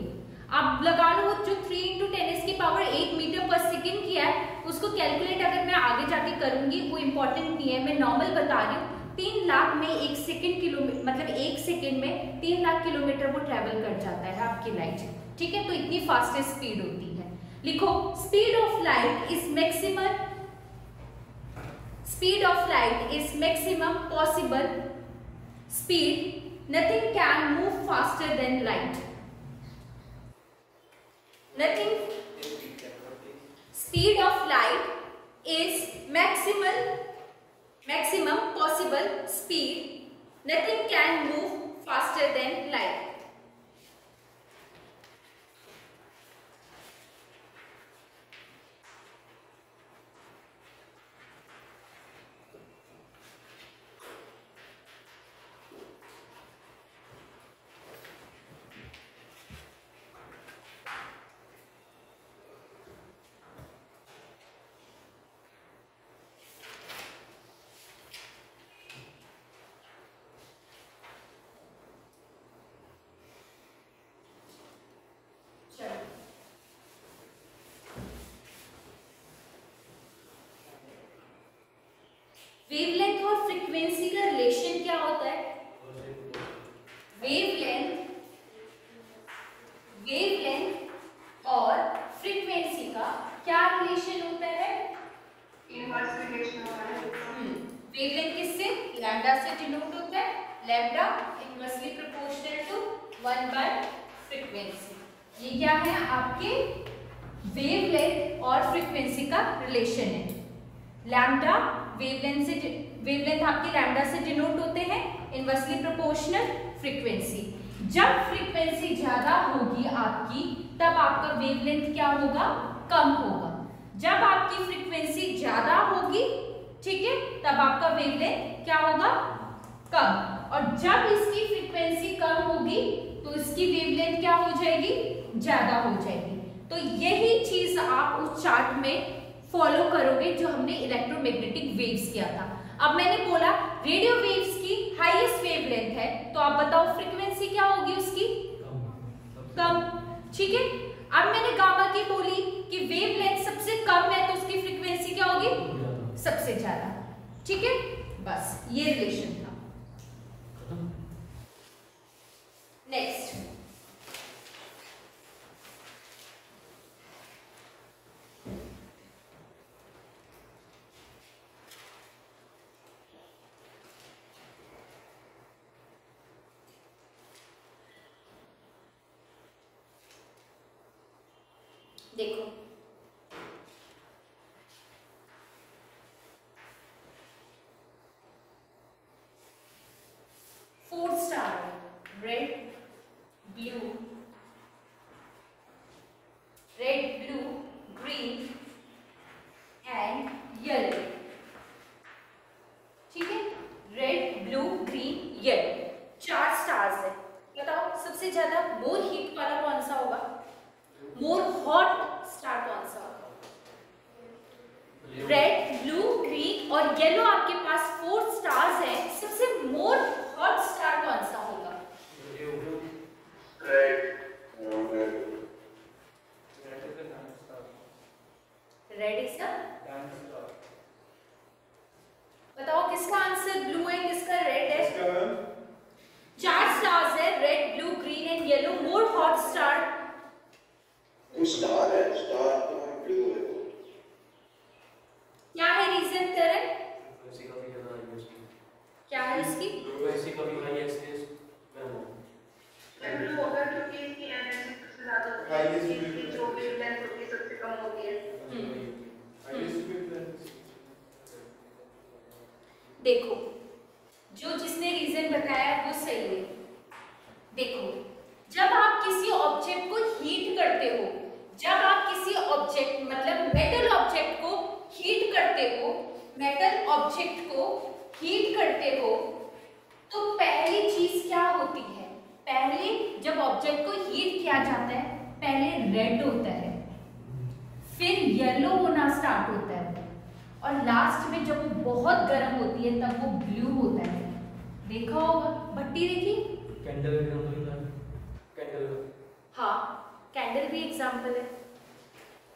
अब लगा लो जो 3 × 10⁸ मीटर पर सेकंड किया है, उसको कैलकुलेट अगर मैं आगे जाके करूंगी वो इंपॉर्टेंट नहीं है, मैं नॉर्मल बता रही हूँ। 3 लाख में 1 सेकंड किलोमीटर, मतलब 1 सेकंड में 3 लाख किलोमीटर वो ट्रेवल कर जाता है आपकी लाइट, ठीक है। तो इतनी फास्टेस्ट स्पीड होती है। लिखो speed of light is maximum possible speed, nothing can move faster than light. Speed of light is maximum possible speed. Nothing can move faster than light. Wavelength और फ्रीक्वेंसी का relation क्या होता है? Wavelength और frequency का क्या relation होता है? इनवर्स रिलेशन होता है। वेवलेंथ किससे? लैम्डा से डिनोट होता है। Lambda inversely proportional to one by frequency. ये क्या है? आपके वेवलेंथ और फ्रीक्वेंसी का रिलेशन है। लैम्डा वेवलेंथ आपके लैम्डा से डिनोट होते हैं, इनवर्सली प्रोपोर्शनल फ्रीक्वेंसी। जब फ्रीक्वेंसी ज्यादा होगी आपकी, तब आपका वेवलेंथ क्या होगा? कम होगा। जब आपकी फ्रीक्वेंसी ज्यादा होगी, ठीक है, तब आपका वेवलेंथ क्या होगा? कम। और जब इसकी फ्रीक्वेंसी कम होगी तो इसकी वेवलेंथ क्या हो जाएगी? ज्यादा हो जाएगी। तो यही चीज आप उस चार्ट में फॉलो करोगे जो हमने इलेक्ट्रोमैग्नेटिक वेव्स किया था। अब मैंने बोला रेडियो वेव्स की हाईएस्ट वेवलेंथ है, तो आप बताओ फ्रीक्वेंसी क्या होगी उसकी? कम, ठीक है। अब मैंने गामा की बोली कि वेवलेंथ सबसे कम है तो उसकी फ्रीक्वेंसी क्या होगी? सबसे ज्यादा, ठीक है। बस ये रिलेशन था। नेक्स्ट, देखो four star, red blue green and yellow, ठीक है। Red blue green yellow 4 stars है। बताओ सबसे ज्यादा मोर हीट वाला कौन सा होगा? मोर हॉट स्टार कौन सा होगा? रेड ब्लू ग्रीन और येलो आपके पास 4 स्टार्स हैं, सबसे मोर हॉट स्टार कौन सा होगा? बताया वो सही है। देखो, जब आप किसी ऑब्जेक्ट को हीट करते हो, जब आप किसी ऑब्जेक्ट मतलब मेटल ऑब्जेक्ट को हीट करते हो, मेटल ऑब्जेक्ट को हीट करते हो, तो पहली चीज क्या होती है? पहले जब ऑब्जेक्ट को हीट किया जाता है, पहले रेड होता है, फिर येलो होना स्टार्ट होता है, और लास्ट में जब वो बहुत गर्म होती है तब वो ब्लू होता है। देखा होगा, भट्टी देखी? कैंडल कैंडल हाँ, कैंडल भी एग्जाम्पल है।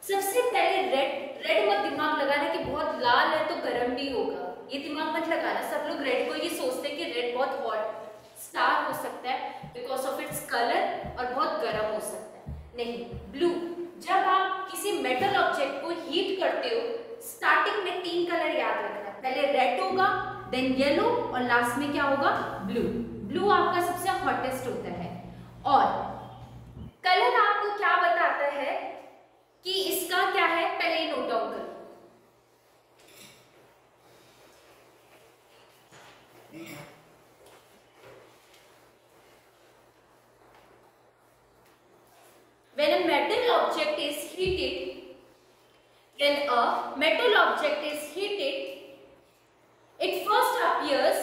सबसे पहले रेड मत दिमाग लगाना कि बहुत लाल है तो गर्म भी होगा, ये दिमाग मत लगाना। सब लोग रेड को ये सोचते हैं कि रेड बहुत हॉट स्टार हो सकता है बिकॉज ऑफ इट्स कलर और बहुत गर्म हो सकता है। नहीं, ब्लू। जब आप किसी मेटल ऑब्जेक्ट को हीट करते हो, स्टार्टिंग में 3 कलर याद रखना, पहले रेड होगा, देन येलो और लास्ट में क्या होगा? ब्लू। ब्लू आपका सबसे हॉटेस्ट होता है। और कलर आपको क्या बताता है कि इसका क्या है, पहले नोट डाउन करो। When a metal object is heated, it first appears.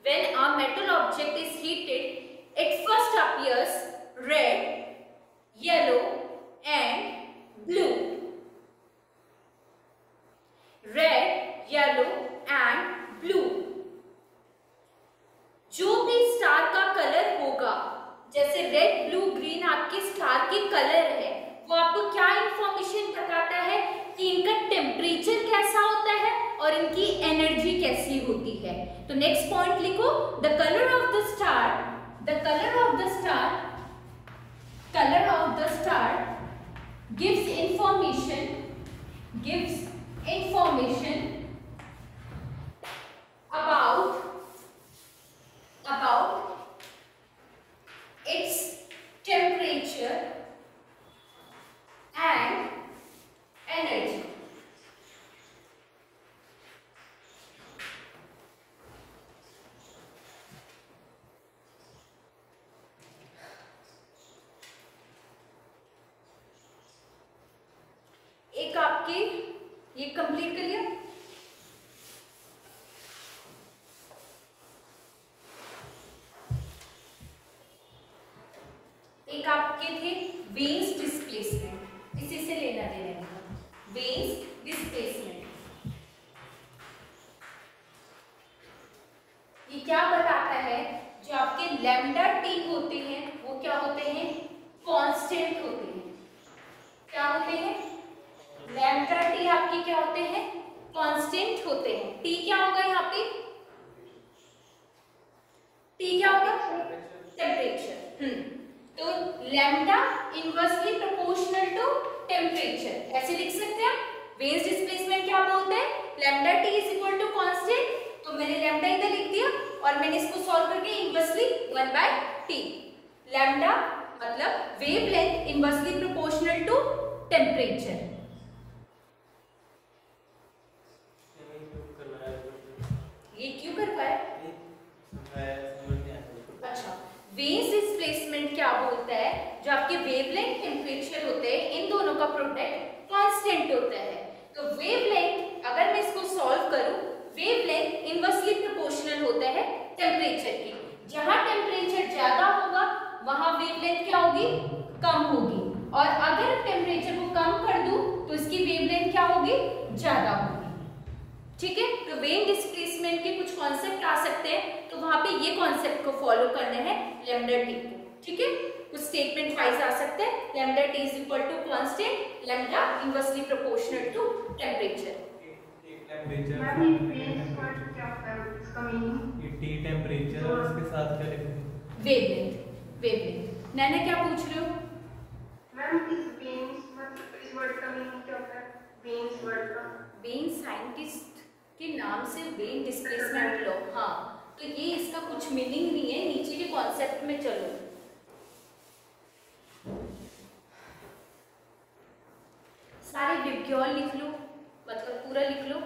When a metal object is heated, it first appears red, yellow, and blue. Red, yellow, and blue. जो भी स्टार का कलर होगा, जैसे रेड, ब्लू, ग्रीन आपके star के colour है, वो आपको क्या इंफॉर्मेशन बताता है कि इनका टेम्परेचर कैसा होता है और इनकी एनर्जी कैसी होती है। तो नेक्स्ट पॉइंट लिखो, the colour of the star gives information about its temperature and energy. एक आपके ये कंप्लीट कर लिया। एक आपके थे वेन्स डिस्प्लेसमेंट, इसी से लेना देना था, वेन्स डिस्प्लेसमेंट। ये क्या बताता है, जो आपके लैम्डा टी होते हैं वो क्या होते हैं? कांस्टेंट होते हैं। क्या होते हैं? लैम्डा टी आपके क्या होते हैं? कांस्टेंट होते हैं। टी क्या होगा यहाँ पे? टी क्या होगा? टेम्परेचर। तो lambda inversely proportional to temperature, ऐसे लिख सकते हैं आप। वेन्स डिस्प्लेसमेंट क्या बोलते हैं? Lambda T is equal to constant. तो मैंने लैम्डा इधर लिख दिया और मैंने इसको सॉल्व करके इनवर्सली 1/t। लैम्डा मतलब wavelength inversely proportional to temperature. ये क्यों करवाया? अच्छा, वेन्स डिस्प्लेसमेंट क्या बोलता है, जो आपके वेवलेंथ टेम्परेचर होते हैं इन दोनों का प्रोडक्ट कांस्टेंट होता है। तो वेवलेंथ, अगर मैं इसको सॉल्व करूं, वेवलेंथ इनवर्सली प्रोपोर्शनल होता है टेम्परेचर की। जहां टेम्परेचर ज्यादा होगा वहां वेवलेंथ क्या होगी? कम होगी। और अगर टेम्परेचर को कम कर दूं तो इसकी वेवलेंथ क्या होगी? ज्यादा होगी। ठीक है, तो वेन डिस्प्लेसमेंट के कुछ कॉन्सेप्ट आ सकते हैं, तो वहां पे ये कॉन्सेप्ट को फॉलो करना है लैम्डा टी को। ठीक है, कुछ स्टेटमेंट वाइज आ सकते हैं, lambda T is equal to constant, lambda inversely proportional to temperature. Ma'am ये वेव्स वर्ड क्या होता है, इसका मीनिंग? ये टी टेम्परेचर और इसके साथ क्या लिखते हैं? वेवलेंथ। नैना क्या पूछ रहे हो? मैम इस वेव्स मतलब इस वर्ड का मीनिंग क्या होता है? वेव्स वर्ड का वेन साइंटिस्ट के नाम से वेन डिस्प्लेसमेंट लो। हाँ, तो ये इसका कुछ मीनिंग नहीं है, नीचे के कॉन्सेप्ट में चलो। सारे विब्ग्योर लिख लो, मतलब पूरा लिख लो।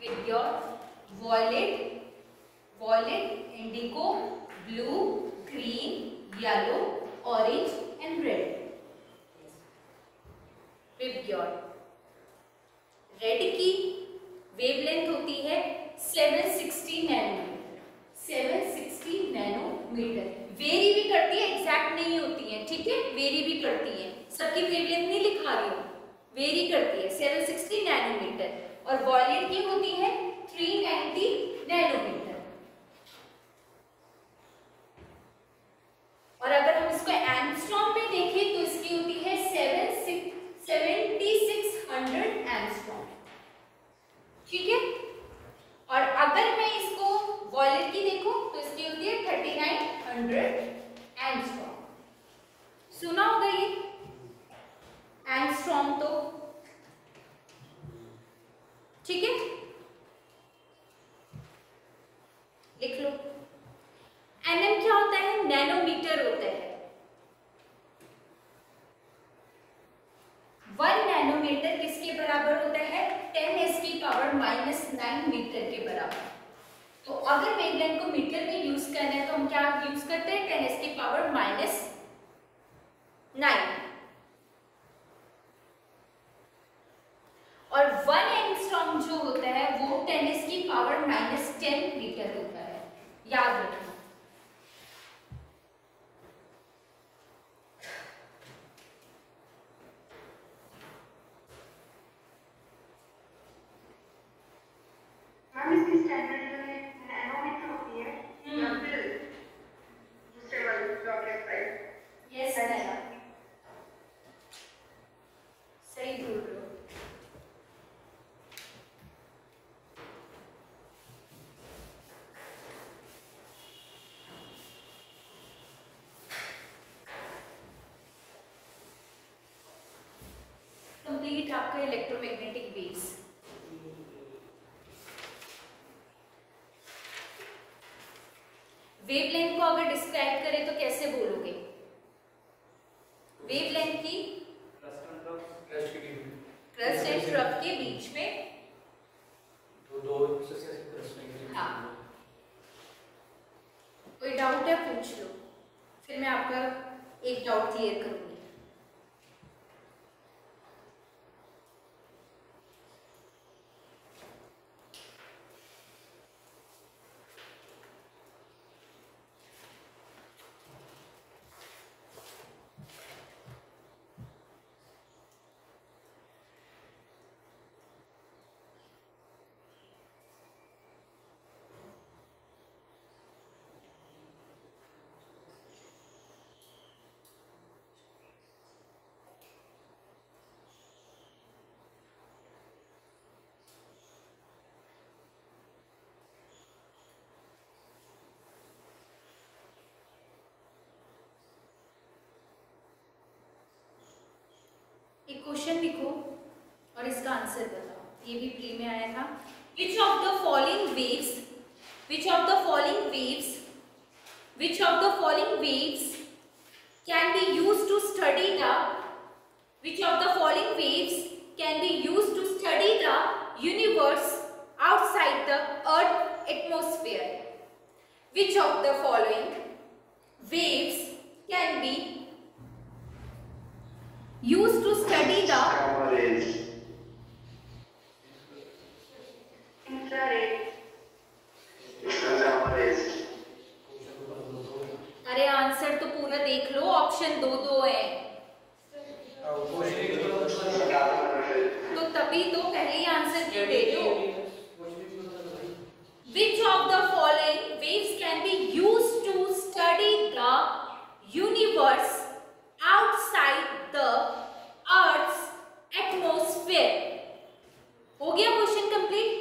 VIBGYOR, violet, indigo, blue, green, yellow, orange and red. VIBGYOR. Red की वेवलेंथ होती है 760 नैनोमीटर. 760 नैनोमीटर. वेरी भी करती है, एग्जैक्ट नहीं होती है, ठीक है, वेरी भी करती है. सबकी वेवलेंथ नहीं लिखा रही हूँ, वेरी करती है 760 नैनोमीटर. और वॉयलेट की होती है 390 नैनोमीटर. और अगर हम इसको एंगस्ट्रॉम में देखें तो इसकी होती है 7600 एंगस्ट्रॉम. ठीक है. और अगर मैं इसको वॉयलेट की देखूं तो इसकी होती है 3900 एंगस्ट्रॉम. सुना होगा ये एंगस्ट्रॉम तो, ठीक है, लिख लो. एनएम क्या होता है? नैनोमीटर होता है. 1 नैनोमीटर किसके बराबर होता है? 10⁻⁻⁹ मीटर के बराबर. तो अगर वेवलेंथ को मीटर में यूज करना है तो हम क्या यूज करते हैं? 10⁻⁻⁹. और 1 एंगस्ट्रॉम जो होता है वो 10⁻⁻10 मीटर होता है. याद रखना. मैम इसकी स्टैंडर्ड यूनिट नैनोमीटर होती है या फिर दूसरे वाले चॉकलेट टाइप? यस नैना, सही बोल रहे हो. कंप्लीट आपका इलेक्ट्रोमैग्नेटिक वेव्स. वेवलेंथ को अगर डिस्क्राइब करें तो कैसे बोलोगे? वेवलेंथ की क्रस्ट एंड ट्रफ के बीच में हाँ. कोई डाउट है पूछ लो, फिर मैं आपका एक डाउट क्लियर करूंगी. एक क्वेश्चन लिखो और इसका आंसर बताओ. ये भी प्री में आया था. Which of the following waves can be used to study the universe outside the Earth atmosphere? Which of the following waves can be used to study the infrared. अरे आंसर तो पूरा देख लो. ऑप्शन 2 है तो तभी तो पहले ही आंसर क्यों दे रहे हो? Which of the following waves can be used to study the universe outside the Earth's atmosphere? हो गया question complete.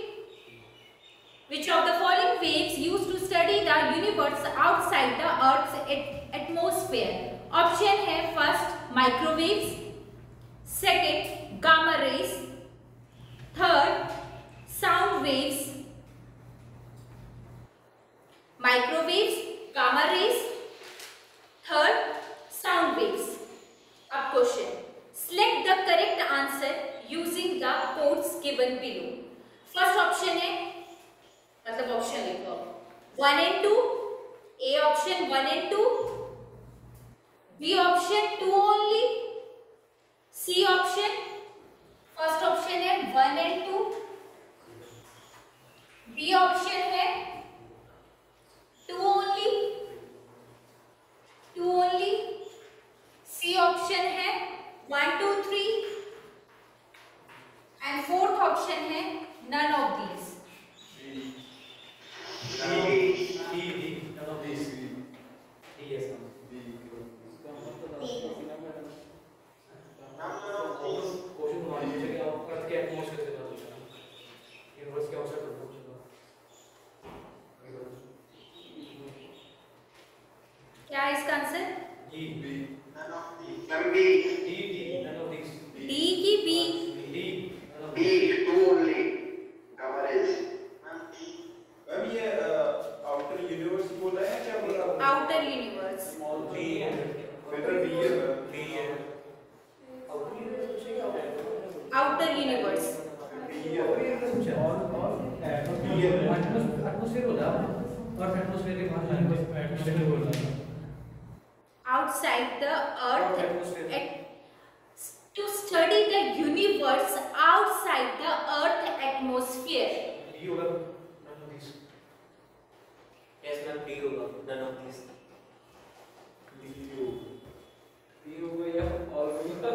Which of the following waves used to study the universe outside the Earth's atmosphere? Option है first microwaves, second gamma rays, third sound waves. Microwaves, gamma rays, third sound waves. अब question, select the correct answer using the codes given below. First option है, मतलब option लिखो 1 and 2. A option option 1 and 2, B option 2 only, C option, first option है 1 and 2, B option है 2 only, C option है 1 2 3 and fourth option है none of these. क्या है इसका आंसर? डी की बी? आउटर यूनिवर्स बोला है क्या बोला? Outer universe. Outer universe. Atmosphere बोला और एटमॉस्फेयर के बाहर एटमॉस्फेयर बोला। Outside the earth, to study the universe outside the earth atmosphere. D होगा none of these. Yes ma'am D होगा none of these. डी होगा या और होगा?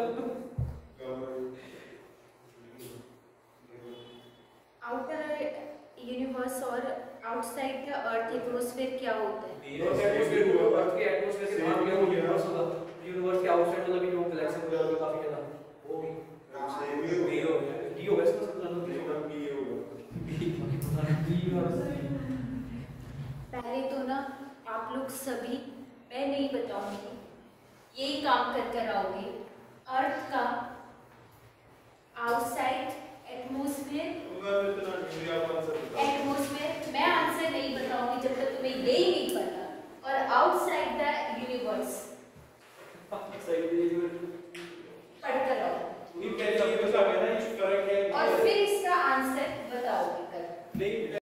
Outer universe और outside the earth atmosphere क्या होता है? एटमॉस्फेयर होगा, अर्थ के एटमॉस्फेयर के बाहर क्या यूनिवर्स होगा? यूनिवर्स के आउटसाइड मतलब कि जो गैलेक्सी वगैरह होगा काफी ज्यादा वो भी डी होगा। डी होगा इसका मतलब पहले तो ना आप लोग सभी, मैं नहीं बताऊंगी, यही काम कर कर आओगे। अर्थ का